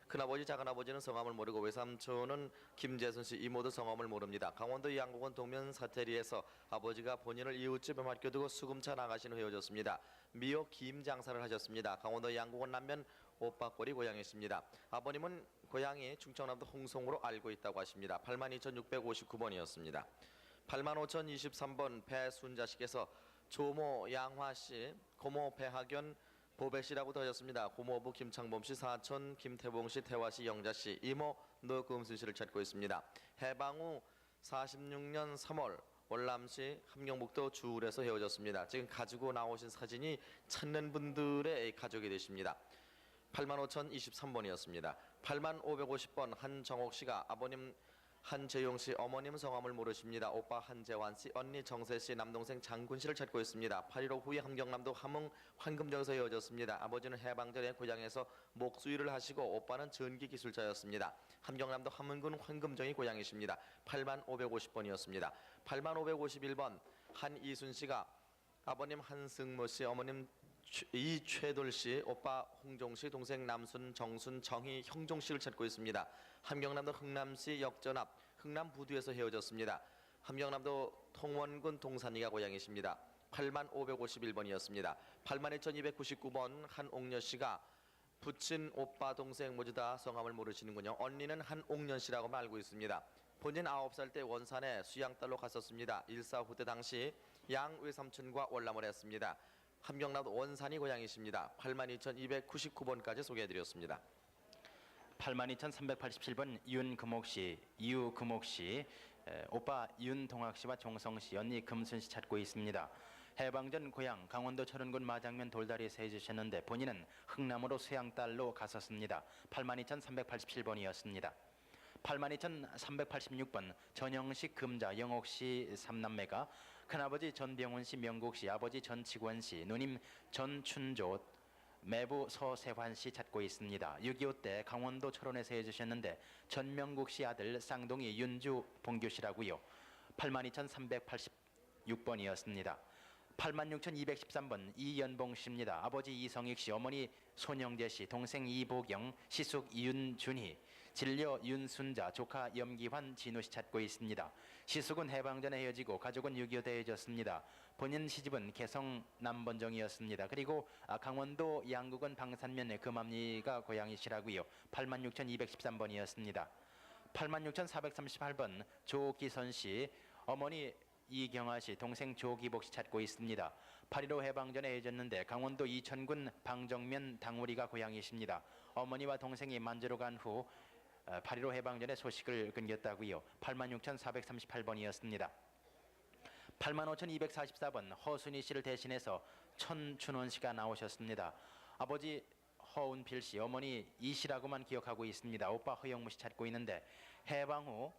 큰아버지, 작은아버지는 성함을 모르고 외삼촌은 김재순 씨, 이모도 성함을 모릅니다. 강원도 양곡원 동면 사태리에서 아버지가 본인을 이웃집에 맡겨두고 수금차 나가신 후 헤어졌습니다. 미역 김 장사를 하셨습니다. 강원도 양곡원 남면 오빠골이 고향이십니다. 아버님은 고향이 충청남도 홍성으로 알고 있다고 하십니다. 82,659번이었습니다. 85,023번 배순자 씨께서 조모 양화 씨, 고모 배학연 보배 씨라고도 하셨습니다. 고모부 김창범 씨, 사촌 김태봉 씨, 태화 씨, 영자 씨, 이모 노금순 씨를 찾고 있습니다. 해방 후 46년 3월 월남시 함경북도 주울에서 헤어졌습니다. 지금 가지고 나오신 사진이 찾는 분들의 가족이 되십니다. 85,023번이었습니다. 85,550번 한정옥 씨가 아버님 한재용 씨, 어머님 성함을 모르십니다. 오빠 한재환 씨, 언니 정세 씨, 남동생 장군 씨를 찾고 있습니다. 8.15 후에 함경남도 함흥 황금정에서 헤어졌습니다. 아버지는 해방 전에 고향에서 목수일을 하시고 오빠는 전기 기술자였습니다. 함경남도 함흥군 황금정이 고향이십니다. 85,550번이었습니다. 85,551번 한이순 씨가 아버님 한승모 씨, 어머님 이최돌 씨, 오빠 홍종 씨, 동생 남순, 정순, 정희, 형종 씨를 찾고 있습니다. 함경남도 흥남시 역전 앞 흥남 부두에서 헤어졌습니다. 함경남도 통원군 동산리가 고향이십니다. 8551번이었습니다. 82,299번 한옥녀 씨가 부친 오빠 동생 모두 다 성함을 모르시는군요. 언니는 한옥년 씨라고 알고 있습니다. 본인 9살 때 원산에 수양딸로 갔었습니다. 일사 후대 당시 양 외삼촌과 월남을 했습니다. 함경남도 원산이 고향이십니다. 82,299번까지 소개해드렸습니다. 82,387번 윤금옥 씨, 이유금옥 씨, 오빠 윤동학 씨와 종성 씨, 언니 금순 씨 찾고 있습니다. 해방전 고향 강원도 철원군 마장면 돌다리에서 해주셨는데 본인은 흥남으로 수양딸로 갔었습니다. 82,387번이었습니다. 82,386번 전영식 금자 영옥 씨 3남매가 큰아버지 전병훈 씨 명국 씨, 아버지 전치권 씨, 누님 전춘조, 매부 서세환 씨 찾고 있습니다. 6.25 때 강원도 철원에서 해주셨는데 전명국 씨 아들 쌍둥이 윤주 봉규 씨라고요. 82,386번이었습니다. 86,213번 이연봉 씨입니다. 아버지 이성익 씨, 어머니 손영재 씨, 동생 이보경, 시숙 이윤준희, 진료 윤순자, 조카 염기환, 진우 씨 찾고 있습니다. 시숙은 해방전에 헤어지고 가족은 6.25 때 헤어졌습니다. 본인 시집은 개성 남번정이었습니다. 그리고 강원도 양구군 방산면의 금암리가 고향이시라고요. 86,213번이었습니다. 86,438번 조기선 씨, 어머니 이경아 씨, 동생 조기복 씨 찾고 있습니다. 8.15 해방전에 헤어졌는데 강원도 이천군 방정면 당우리가 고향이십니다. 어머니와 동생이 만주로 간 후 8.15 해방전에 소식을 끊겼다고요. 86,438번이었습니다. 85,244번 허순희 씨를 대신해서 천춘원 씨가 나오셨습니다. 아버지 허운필 씨, 어머니 이 씨라고만 기억하고 있습니다. 오빠 허영무 씨 찾고 있는데 해방 후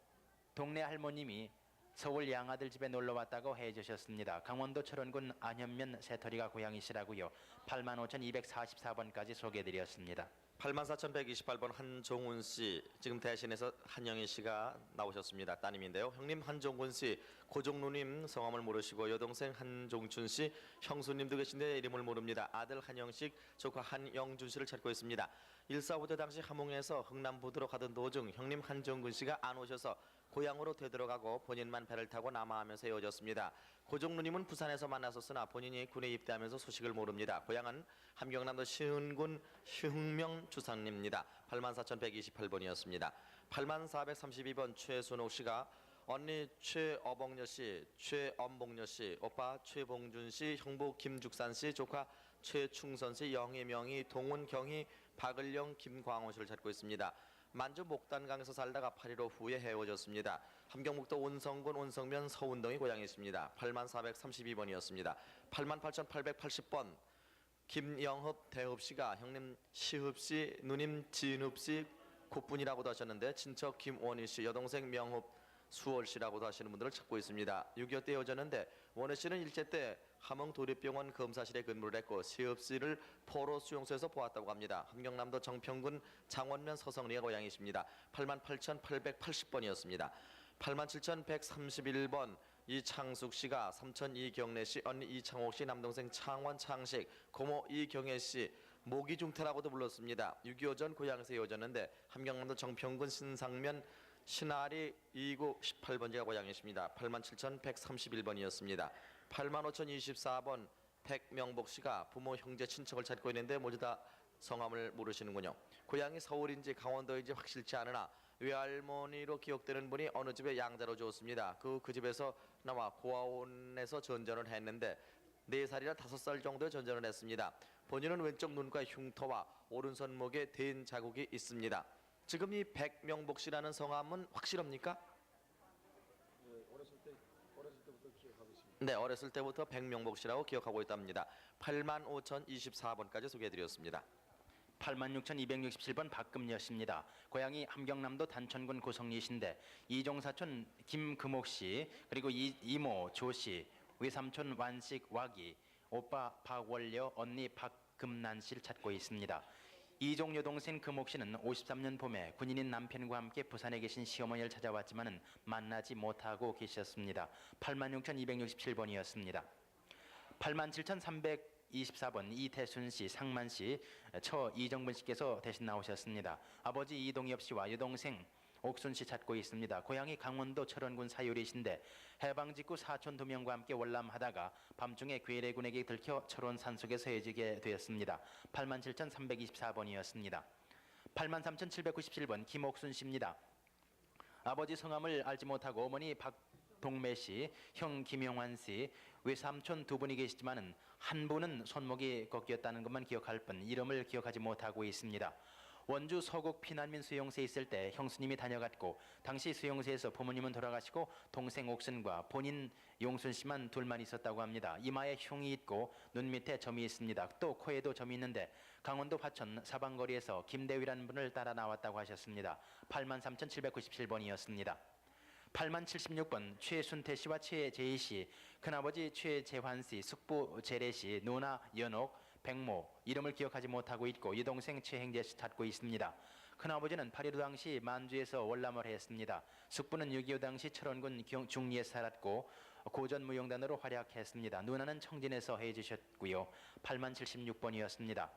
동네 할머님이 서울 양아들 집에 놀러 왔다고 해주셨습니다. 강원도 철원군 안현면 새터리가 고향이시라고요. 85,244번까지 소개해드렸습니다. 84,128번 한종훈 씨, 지금 대신해서 한영희 씨가 나오셨습니다. 따님인데요. 형님 한종훈 씨, 고종누님 성함을 모르시고 여동생 한종춘 씨, 형수님도 계신데 이름을 모릅니다. 아들 한영식, 조카 한영준 씨를 찾고 있습니다. 1.45대 당시 함흥에서 흥남부두로 가던 도중 형님 한종근 씨가 안 오셔서 고향으로 되돌아가고 본인만 배를 타고 남하하면서 헤어졌습니다. 고종누님은 부산에서 만났었으나 본인이 군에 입대하면서 소식을 모릅니다. 고향은 함경남도 시흥군 시흥명 주상리입니다. 84,128번이었습니다. 8432번 최순옥 씨가 언니 최어봉여 씨, 최엄봉여 씨, 오빠 최봉준 씨, 형부 김죽산 씨, 조카 최충선 씨, 영희, 명희, 동훈, 경희, 박을영, 김광호 씨를 찾고 있습니다. 만주 목단강에서 살다가 8.15 후에 헤어졌습니다. 함경북도 온성군 온성면 서운동이 고향이십니다. 8432번이었습니다. 88,880번 김영흡 대흡 씨가 형님 시흡 씨, 누님 진흡 씨 곧분이라고도 하셨는데 친척 김원희 씨, 여동생 명흡 수월 씨라고도 하시는 분들을 찾고 있습니다. 6.25 때 헤어졌는데 원희 씨는 일제 때 함흥 도립병원 검사실에 근무를 했고 시흡 씨를 포로 수용소에서 보았다고 합니다. 함경남도 정평군 장원면 서성리가 고향이십니다. 88,880번이었습니다. 87,131번 이창숙 씨가 삼촌 이경래 씨, 언니 이창옥 씨, 남동생 창원 창식, 고모 이경혜 씨, 모기중태라고도 불렀습니다. 6.25 전 고향에서 헤어졌는데 함경남도 정평군 신상면 신아리 2구 18번지가 고향이십니다. 87,131번이었습니다. 85,024번 백명복 씨가 부모, 형제, 친척을 찾고 있는데 모두 다 성함을 모르시는군요. 고향이 서울인지 강원도인지 확실치 않으나 외할머니로 기억되는 분이 어느 집에 양자로 주었습니다. 그 집에서 나와 고아원에서 전전을 했는데 4살이나 5살 정도의 전전을 했습니다. 본인은 왼쪽 눈과 흉터와 오른손목에 댄 자국이 있습니다. 지금 이 백명복 씨라는 성함은 확실합니까? 네, 어렸을 때부터 백명복 씨라고 기억하고 있답니다. 85,024번까지 소개해드렸습니다. 86,267번 박금여 씨입니다. 고향이 함경남도 단천군 고성리신데 이종사촌 김금옥 씨, 그리고 이모 조 씨, 외삼촌 완식 와기, 오빠 박월려, 언니 박금난 씨를 찾고 있습니다. 이종 여동생 금옥 씨는 53년 봄에 군인인 남편과 함께 부산에 계신 시어머니를 찾아왔지만은 만나지 못하고 계셨습니다. 86,267번이었습니다. 87,300 24번 이태순 씨, 상만 씨, 처 이정분 씨께서 대신 나오셨습니다. 아버지 이동엽 씨와 여동생 옥순 씨 찾고 있습니다. 고향이 강원도 철원군 사유리신데 해방 직후 사촌 2명과 함께 월남하다가 밤중에 괴뢰군에게 들켜 철원 산속에서 헤어지게 되었습니다. 87,324번이었습니다. 83,797번 김옥순 씨입니다. 아버지 성함을 알지 못하고 어머니 박동매 씨, 형 김용환 씨, 외삼촌 2분이 계시지만은 한 분은 손목이 꺾였다는 것만 기억할 뿐 이름을 기억하지 못하고 있습니다. 원주 서곡 피난민 수용소에 있을 때 형수님이 다녀갔고 당시 수용소에서 부모님은 돌아가시고 동생 옥순과 본인 용순 씨만 둘만 있었다고 합니다. 이마에 흉이 있고 눈 밑에 점이 있습니다. 또 코에도 점이 있는데 강원도 화천 사방거리에서 김대위라는 분을 따라 나왔다고 하셨습니다. 83,797번이었습니다. 8076번 최순태 씨와 최재희 씨, 큰아버지 최재환 씨, 숙부 재래 씨, 누나 연옥, 백모, 이름을 기억하지 못하고 있고 여동생 최행재 씨 찾고 있습니다. 큰아버지는 8.15 당시 만주에서 월남을 했습니다. 숙부는 6.25 당시 철원군 중리에 살았고 고전무용단으로 활약했습니다. 누나는 청진에서 해주셨고요. 8076번이었습니다.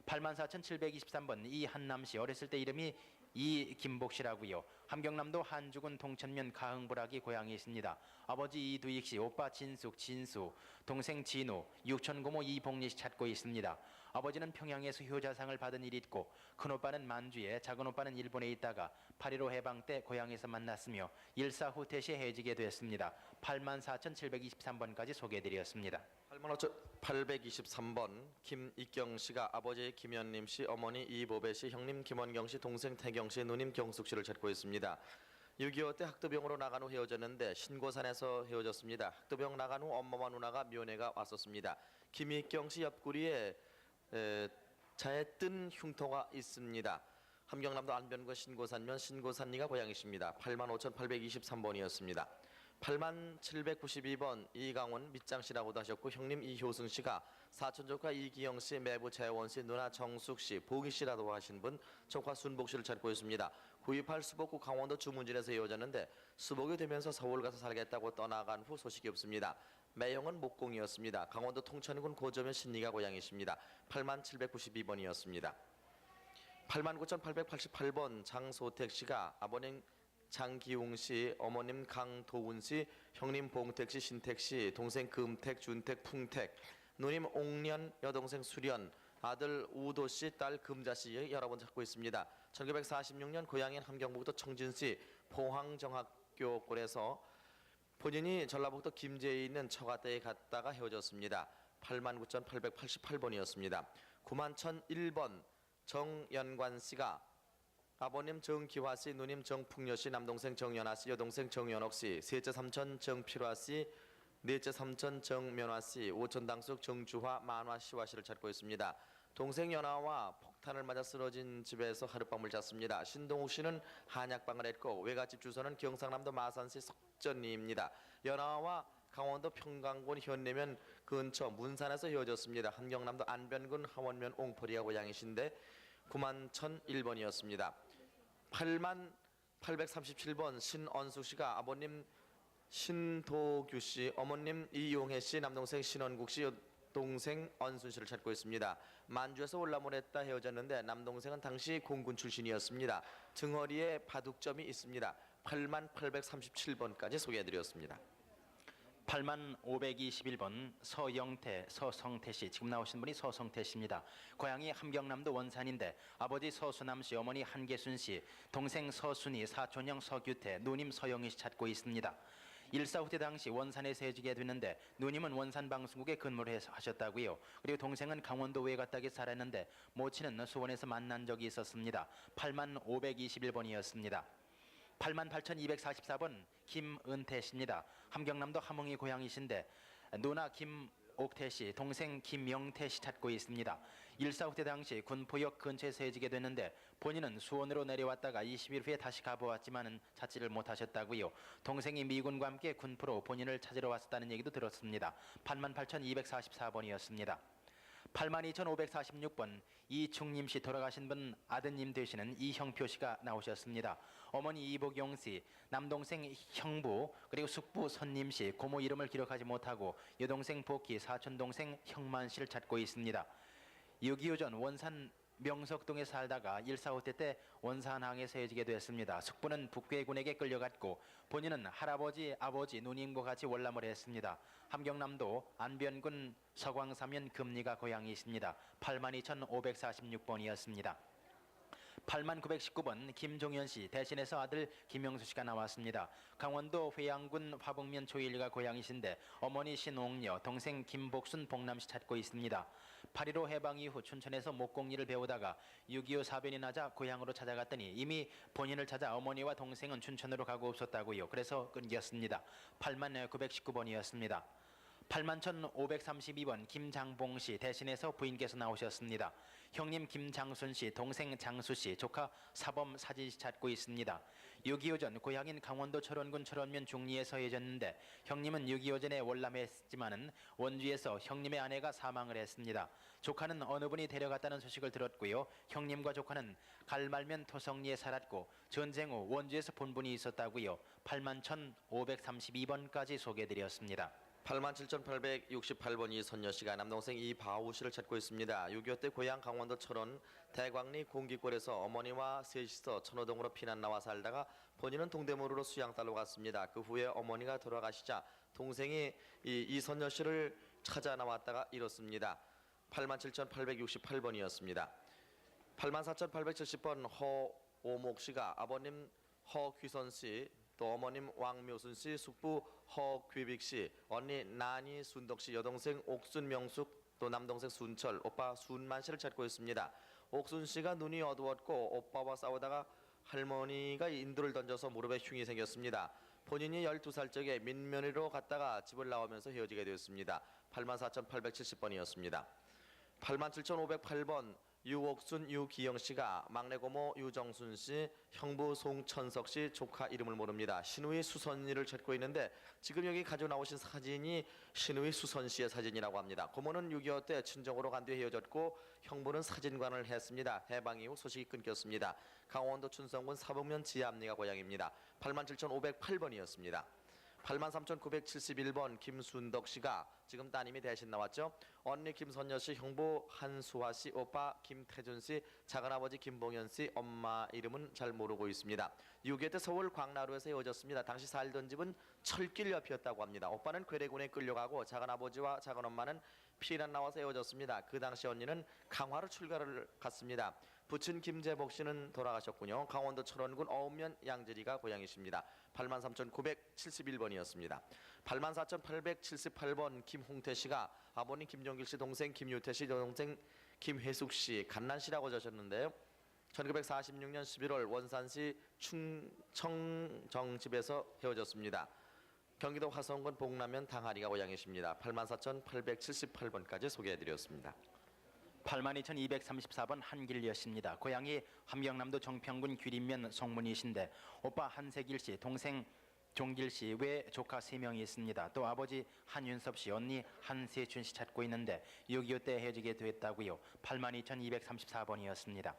84,723번 이한남 씨, 어렸을 때 이름이 이김복 씨라고요. 함경남도 한주군 동천면 가흥부락이 고향이십니다. 아버지 이두익 씨, 오빠 진숙, 진수, 동생 진우, 육촌고모 이복리 씨 찾고 있습니다. 아버지는 평양에서 효자상을 받은 일이 있고 큰오빠는 만주에, 작은오빠는 일본에 있다가 8.15 해방 때 고향에서 만났으며 일사 후퇴시 헤어지게 되었습니다. 84,723번까지 소개해드렸습니다. 85,823번 김익경 씨가 아버지 김현림 씨, 어머니 이보배 씨, 형님 김원경 씨, 동생 태경 씨, 누님 경숙 씨를 찾고 있습니다. 6.25 때 학도병으로 나간 후 헤어졌는데 신고산에서 헤어졌습니다. 학도병 나간 후 엄마와 누나가 면회가 왔었습니다. 김익경 씨 옆구리에 차에 뜬 흉터가 있습니다. 함경남도 안변군 신고산면 신고산리가 고향이십니다. 85,823번이었습니다. 8792번 이강원 밑장씨라고도 하셨고 형님 이효승 씨가 사촌조카 이기영 씨, 매부 재원 씨, 누나 정숙 씨, 보기 씨라고 하신 분 조카 순복 씨를 찾고 있습니다. 928 수복구 강원도 주문진에서 이어졌는데 수복이 되면서 서울 가서 살겠다고 떠나간 후 소식이 없습니다. 매형은 목공이었습니다. 강원도 통천군 고점면 신리가 고향이십니다. 8792번이었습니다. 89,888번 장소택 씨가 아버님 장기웅 씨, 어머님 강도훈 씨, 형님 봉택 씨, 신택 씨, 동생 금택, 준택, 풍택, 누님 옥년, 여동생 수련, 아들 우도 씨, 딸 금자 씨 여러 번 찾고 있습니다. 1946년 고향인 함경북도 청진시 포항정학교골에서 본인이 전라북도 김제에 있는 처가댁에 갔다가 헤어졌습니다. 89,888번이었습니다. 91,001번 정연관 씨가 아버님 정기화 씨, 누님 정풍여 씨, 남동생 정연아 씨, 여동생 정연옥 씨, 셋째 삼촌 정필화 씨, 넷째 삼촌 정면화 씨, 오촌 당숙 정주화, 만화 씨와 씨를 찾고 있습니다. 동생 연아와 폭탄을 맞아 쓰러진 집에서 하룻밤을 잤습니다. 신동욱 씨는 한약방을 했고 외갓집 주소는 경상남도 마산시 석전리입니다. 연아와 강원도 평강군 현내면 근처 문산에서 헤어졌습니다. 함경남도 안변군 하원면 옹포리가 고향이신데 91,001번이었습니다. 8837번 신언숙 씨가 아버님 신도규 씨, 어머님 이용혜 씨, 남동생 신원국 씨, 동생 언순 씨를 찾고 있습니다. 만주에서 월남을 했다 헤어졌는데 남동생은 당시 공군 출신이었습니다. 등허리에 바둑점이 있습니다. 8837번까지 소개해드렸습니다. 8521번 서영태, 서성태 씨, 지금 나오신 분이 서성태 씨입니다. 고향이 함경남도 원산인데 아버지 서수남 씨, 어머니 한계순 씨, 동생 서순이, 사촌형 서규태, 누님 서영희 씨 찾고 있습니다. 일사 후퇴 당시 원산에서 헤어지게 됐는데 누님은 원산 방송국에 근무를 하셨다고요. 그리고 동생은 강원도 외가닥에 살았는데 모친은 수원에서 만난 적이 있었습니다. 8521번이었습니다. 88,244번 김은태 씨입니다. 함경남도 함흥이 고향이신데 누나 김옥태 씨, 동생 김영태 씨 찾고 있습니다. 일사 후퇴 당시 군포역 근처에서 헤어지게 됐는데 본인은 수원으로 내려왔다가 20일 후에 다시 가보았지만은 찾지를 못하셨다고요. 동생이 미군과 함께 군포로 본인을 찾으러 왔었다는 얘기도 들었습니다. 88,244번이었습니다. 82,546번 이충림 씨 돌아가신 분 아드님 되시는 이형표 씨가 나오셨습니다. 어머니 이복용 씨, 남동생 형부 그리고 숙부 선님 씨 고모 이름을 기록하지 못하고 여동생 복희, 사촌 동생 형만 씨를 찾고 있습니다. 6.25 전 원산 명석동에 살다가 1.4.5대 때 원산항에서 헤어지게 됐습니다. 숙부는 북괴군에게 끌려갔고 본인은 할아버지, 아버지, 누님과 같이 월남을 했습니다. 함경남도 안변군 서광사면 금리가 고향이십니다. 82,546번이었습니다. 8919번 김종현 씨 대신해서 아들 김영수 씨가 나왔습니다. 강원도 회양군 화북면 조일리가 고향이신데 어머니 신옥녀, 동생 김복순 봉남 씨 찾고 있습니다. 8.15 해방 이후 춘천에서 목공일을 배우다가 6.25 사변이 나자 고향으로 찾아갔더니 이미 본인을 찾아 어머니와 동생은 춘천으로 가고 없었다고요. 그래서 끊겼습니다. 8919번이었습니다. 81,532번 김장봉 씨 대신해서 부인께서 나오셨습니다. 형님 김장순 씨, 동생 장수 씨, 조카 사범 사진 씨 찾고 있습니다. 6.25 전 고향인 강원도 철원군 철원면 중리에서 헤어졌는데 형님은 6.25 전에 월남했지만은 원주에서 형님의 아내가 사망을 했습니다. 조카는 어느 분이 데려갔다는 소식을 들었고요. 형님과 조카는 갈말면 토성리에 살았고 전쟁 후 원주에서 본분이 있었다고요. 81,532번까지 소개드렸습니다. 87,868번 이선녀 씨가 남동생 이바우 씨를 찾고 있습니다. 6.25 때 고향 강원도 철원 대광리 공기골에서 어머니와 셋이서 천호동으로 피난 나와 살다가 본인은 동대문으로 수양딸로 갔습니다. 그 후에 어머니가 돌아가시자 동생이 이선녀 씨를 찾아 나왔다가 잃었습니다. 87,868번이었습니다. 84,870번 허오목 씨가 아버님 허귀선 씨, 또 어머님 왕묘순 씨, 숙부 허귀빅 씨, 언니 나니 순덕 씨, 여동생 옥순 명숙, 또 남동생 순철, 오빠 순만 씨를 찾고 있습니다. 옥순 씨가 눈이 어두웠고 오빠와 싸우다가 할머니가 인두를 던져서 무릎에 흉이 생겼습니다. 본인이 12살 적에 민면회로 갔다가 집을 나오면서 헤어지게 되었습니다. 84,870번이었습니다. 87,508번 유옥순, 유기영 씨가 막내 고모 유정순 씨, 형부 송천석 씨, 조카 이름을 모릅니다. 신우이 수선이를 찾고 있는데 지금 여기 가져 나오신 사진이 신우이 수선 씨의 사진이라고 합니다. 고모는 6.25 때 친정으로 간 뒤에 헤어졌고 형부는 사진관을 했습니다. 해방 이후 소식이 끊겼습니다. 강원도 춘성군 사북면 지암리가 고향입니다. 87,508번이었습니다. 83,971번 김순덕 씨가 지금 따님이 대신 나왔죠. 언니 김선녀 씨, 형부 한수화 씨, 오빠 김태준 씨, 작은아버지 김봉현 씨, 엄마 이름은 잘 모르고 있습니다. 6.25 때 서울 광나루에서 헤어졌습니다. 당시 살던 집은 철길 옆이었다고 합니다. 오빠는 괴뢰군에 끌려가고 작은아버지와 작은엄마는 피난 나와서 헤어졌습니다. 그 당시 언니는 강화로 출가를 갔습니다. 부친 김재복 씨는 돌아가셨군요. 강원도 철원군 어읍면 양재리가 고향이십니다. 83,971번이었습니다. 84,878번 김홍태 씨가 아버님 김종길 씨, 동생 김유태 씨, 여동생 김회숙 씨, 갓난씨라고 적으셨는데요. 1946년 11월 원산시 충청정집에서 헤어졌습니다. 경기도 화성군 복남면 당하리가 고향이십니다. 84,878번까지 소개해드렸습니다. 82,234번 한길여 씨입니다. 고향이 함경남도 정평군 귀림면 송문이신데 오빠 한세길 씨, 동생 종길 씨 외 조카 3명이 있습니다. 또 아버지 한윤섭 씨, 언니 한세춘 씨 찾고 있는데 6.25 때 헤어지게 됐다고요. 82,234번이었습니다.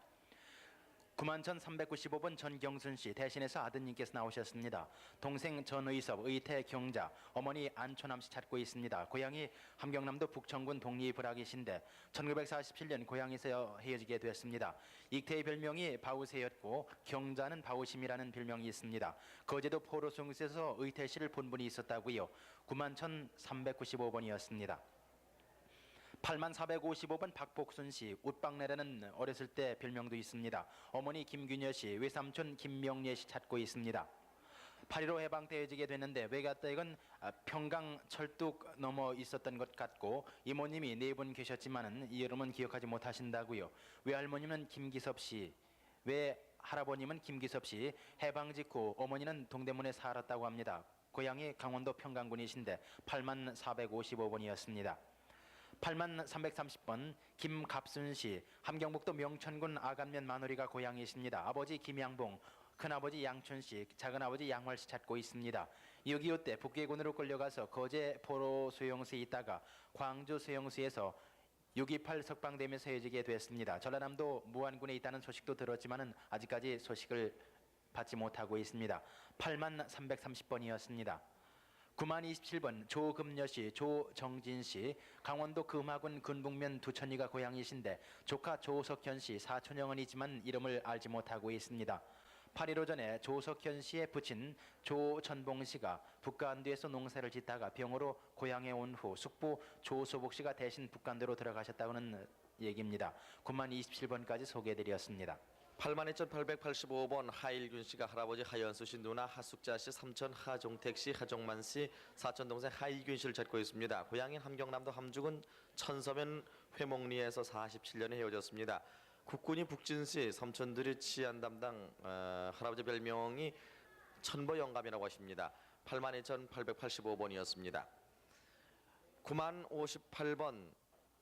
91,395번 전경순 씨 대신해서 아드님께서 나오셨습니다. 동생 전의섭, 의태 경자, 어머니 안초남 씨 찾고 있습니다. 고향이 함경남도 북천군 독리불악이신데 1947년 고향에서 헤어지게 됐습니다. 익태의 별명이 바우세였고 경자는 바우심이라는 별명이 있습니다. 거제도 포로송에서 의태 씨를 본 분이 있었다고요. 91,395번이었습니다. 8455번 박복순 씨, 웃방내라는 어렸을 때 별명도 있습니다. 어머니 김균여 씨, 외삼촌 김명례 씨 찾고 있습니다. 8.15 해방 때 헤어지게 됐는데 외가댁은 평강 철뚝 넘어 있었던 것 같고 이모님이 4분 계셨지만은 이 이름은 기억하지 못하신다고요. 외할머니는 김기섭 씨, 외할아버님은 김기섭 씨, 해방 직후 어머니는 동대문에 살았다고 합니다. 고향이 강원도 평강군이신데 8455번이었습니다. 8330번 김갑순 씨, 함경북도 명천군 아간면 마누리가 고향이십니다. 아버지 김양봉, 큰아버지 양춘 씨, 작은아버지 양월 씨 찾고 있습니다. 6.25 때 북괴군으로 끌려가서 거제 포로 수용소에 있다가 광주 수용소에서 6.28 석방되면서 헤어지게 됐습니다. 전라남도 무안군에 있다는 소식도 들었지만은 아직까지 소식을 받지 못하고 있습니다. 8만 330번이었습니다. 9만 27번 조금여씨, 조정진씨, 강원도 금화군 근북면 두천리가 고향이신데 조카 조석현씨, 사촌형은 있지만 이름을 알지 못하고 있습니다. 8일 오전에 조석현씨의 부친 조천봉씨가 북간도에서 농사를 짓다가 병으로 고향에 온 후 숙부 조소복씨가 대신 북간도로 들어가셨다는 얘기입니다. 9만 27번까지 소개해드렸습니다. 82,885번 하일균 씨가 할아버지 하연수 씨, 누나 하숙자 씨, 삼촌 하종택 씨, 하종만 씨, 사촌 동생 하일균 씨를 찾고 있습니다. 고향인 함경남도 함죽은 천서면 회목리에서 47년에 헤어졌습니다. 국군이 북진 씨, 삼촌들이 치안 담당 할아버지 별명이 천보영감이라고 하십니다. 82,885번이었습니다. 9만 58번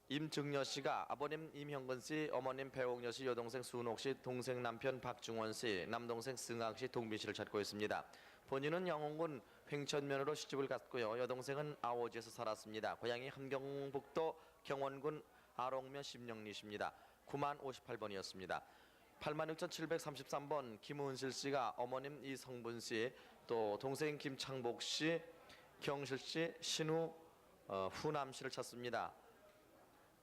임증여 씨가 아버님 임형근 씨, 어머님 배옥여 씨, 여동생 수은옥 씨, 동생 남편 박중원 씨, 남동생 승학 씨, 동빈 씨를 찾고 있습니다. 본인은 영흥군 횡천면으로 시집을 갔고요. 여동생은 아오지에서 살았습니다. 고향이 함경북도 경원군 아롱면 심령리십니다. 9만 58번이었습니다. 86,733번 김은실 씨가 어머님 이성분 씨, 또 동생 김창복 씨, 경실 씨, 신우 후남 씨를 찾습니다.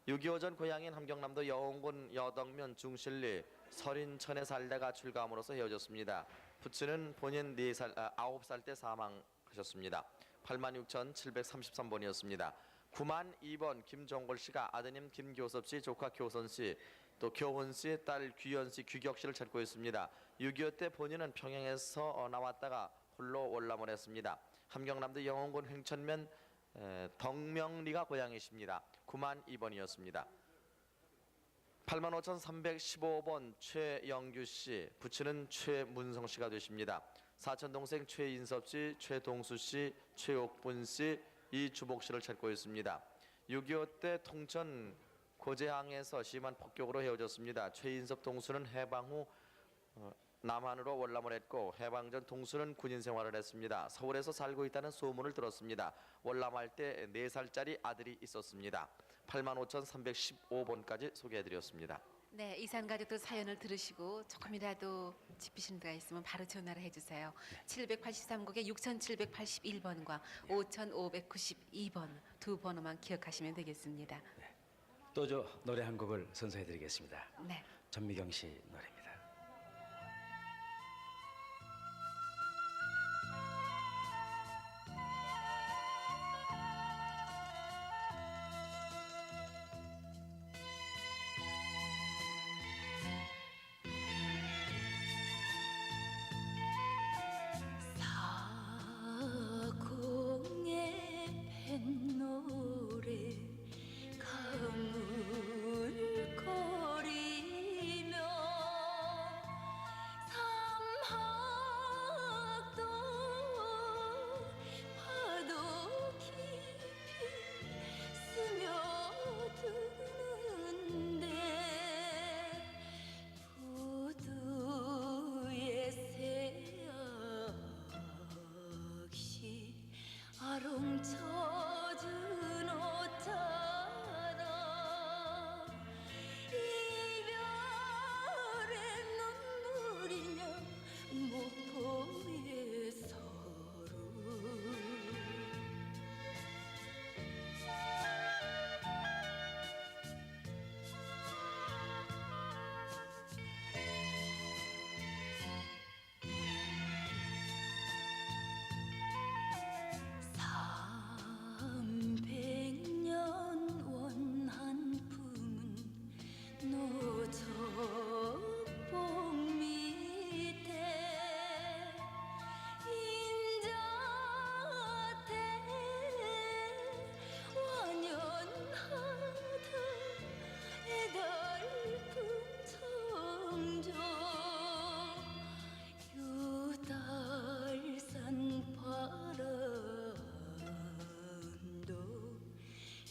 6.25 전 고향인 함경남도 여홍군 여덕면 중실리 설인천에 살다가 출가함으로써 헤어졌습니다. 부친은 본인 9살 때 사망하셨습니다. 86,733번이었습니다. 9만 2번 김종골 씨가 아드님 김교섭 씨, 조카 교선 씨, 또 교훈 씨, 딸 귀연 씨, 귀격 씨를 찾고 있습니다. 6.25 때 본인은 평양에서 나왔다가 홀로 월남을 했습니다. 함경남도 영흥군 횡천면 덕명리가 고향이십니다. 9만 2번이었습니다. 85,315번 최영규 씨, 부친은 최문성 씨가 되십니다. 사촌 동생 최인섭 씨, 최동수 씨, 최옥분 씨, 이주복 씨를 찾고 있습니다. 6.25 때 통천 고재항에서 심한 폭격으로 헤어졌습니다. 최인섭 동수는 해방 후 남한으로 월남을 했고 해방 전 동수는 군인 생활을 했습니다. 서울에서 살고 있다는 소문을 들었습니다. 월남할 때 4살짜리 아들이 있었습니다. 85,315번까지 소개해드렸습니다. 네, 이산 가족들 사연을 들으시고 조금이라도 짚으신 데가 있으면 바로 전화를 해주세요. 783국에 6,781번과 5,592번 두 번호만 기억하시면 되겠습니다. 또 저 노래 한 곡을 선사해드리겠습니다. 네. 전미경 씨 노래입니다.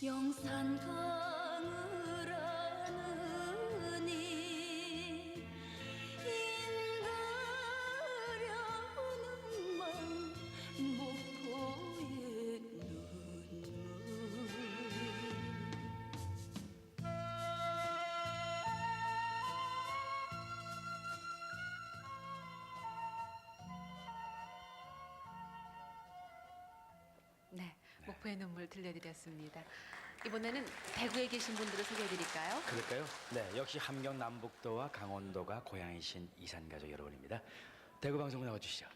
영산강을 안으니 인가려는 맘 목포의 눈물 목포의 눈물 들려드렸습니다. 이번에는 대구에 계신 분들을 소개해드릴까요? 그럴까요? 네, 역시 함경 남북도와 강원도가 고향이신 이산가족 여러분입니다. 대구 방송 나와주시죠.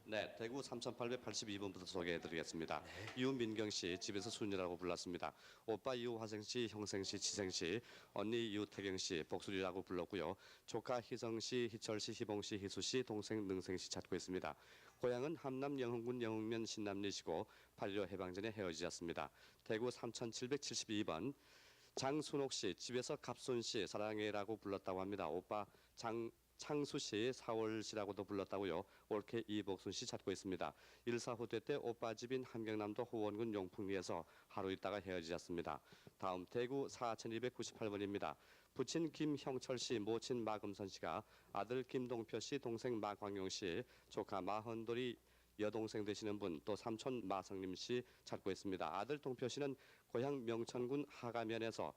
네, 대구 3882번부터 소개해드리겠습니다. 유민경 씨 집에서 순이라고 불렀습니다. 오빠 유화생 씨, 형생 씨, 지생 씨, 언니 유태경 씨 복술이라고 불렀고요. 조카 희성 씨, 희철 씨, 희봉 씨, 희수 씨, 동생 능생 씨 찾고 있습니다. 고향은 함남 영흥군 영흥면 신남리시고 8.15 해방전에 헤어지셨습니다. 대구 3772번 장순옥 씨 집에서 갑순 씨 사랑해라고 불렀다고 합니다. 오빠 창수 씨, 사월 씨라고도 불렀다고요. 올케 이복순 씨 찾고 있습니다. 일사후퇴 때 오빠 집인 함경남도 호원군 용풍리에서 하루 있다가 헤어지셨습니다. 다음 대구 4298번입니다. 부친 김형철 씨, 모친 마금선 씨가 아들 김동표 씨, 동생 마광용 씨, 조카 마헌돌이 여동생 되시는 분, 또 삼촌 마성림 씨 찾고 있습니다. 아들 동표 씨는 고향 명천군 하가면에서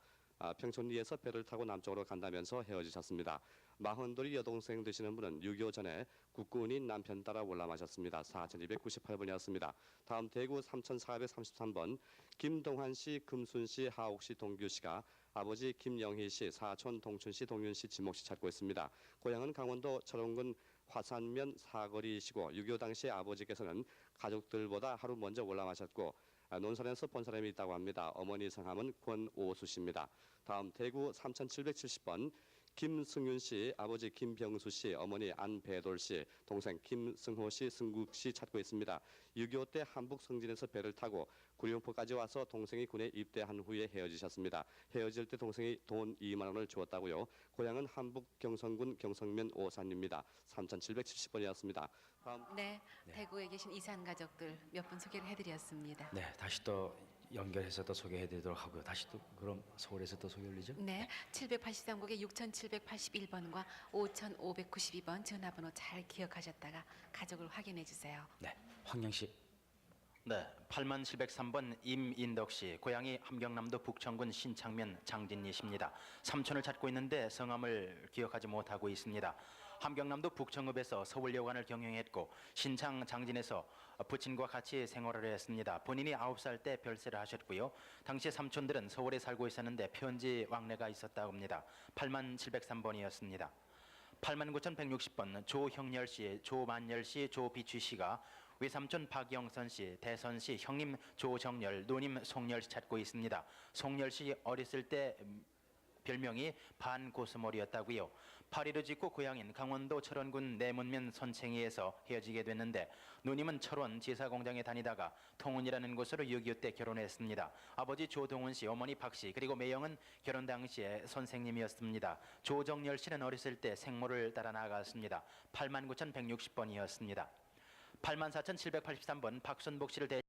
평촌리에서 배를 타고 남쪽으로 간다면서 헤어지셨습니다. 마흔돌이 여동생 되시는 분은 6.25 전에 국군인 남편 따라 월남하셨습니다. 4298번이었습니다. 다음 대구 3433번 김동환 씨, 금순 씨, 하옥 씨, 동규 씨가 아버지 김영희 씨, 사촌 동춘 씨, 동윤 씨, 지목 씨 찾고 있습니다. 고향은 강원도 철원군 화산면 사거리이시고 6.25 당시 아버지께서는 가족들보다 하루 먼저 월남하셨고 논산에서 본 사람이 있다고 합니다. 어머니 성함은 권오수 씨입니다. 다음 대구 3770번 김승윤 씨, 아버지 김병수 씨, 어머니 안배돌 씨, 동생 김승호 씨, 승국 씨 찾고 있습니다. 6.25 때 한북 성진에서 배를 타고 구룡포까지 와서 동생이 군에 입대한 후에 헤어지셨습니다. 헤어질 때 동생이 돈 2만 원을 주었다고요. 고향은 한북 경성군 경성면 오산입니다. 3770번이었습니다. 네, 대구에 계신 이산 가족들 몇 분 소개를 해드렸습니다. 네, 다시 또 연결해서 또 소개해드리도록 하고요. 다시 또 그럼 서울에서 또 소개 올리죠. 네, 783국에 6781번과 5592번 전화번호 잘 기억하셨다가 가족을 확인해 주세요. 네, 황영 씨. 네, 8703번 임인덕 씨, 고향이 함경남도 북천군 신창면 장진리십니다. 삼촌을 찾고 있는데 성함을 기억하지 못하고 있습니다. 함경남도 북청읍에서 서울여관을 경영했고 신창 장진에서 부친과 같이 생활을 했습니다. 본인이 9살 때 별세를 하셨고요. 당시 삼촌들은 서울에 살고 있었는데 편지 왕래가 있었다고 합니다. 8703번이었습니다. 89,160번 조형열 씨, 조만열 씨, 조비취 씨가 외삼촌 박영선 씨, 대선 씨, 형님 조정열, 누님 송열 씨 찾고 있습니다. 송열 씨 어렸을 때 별명이 반고스몰이었다고요. 파리를 짓고 고향인 강원도 철원군 내문면 선챙이에서 헤어지게 됐는데 누님은 철원 지사공장에 다니다가 통운이라는 곳으로 6.25 때 결혼했습니다. 아버지 조동훈 씨, 어머니 박 씨, 그리고 매형은 결혼 당시에 선생님이었습니다. 조정열 씨는 어렸을 때 생모를 따라 나갔습니다. 89,160번이었습니다. 84,783번 박순복 씨를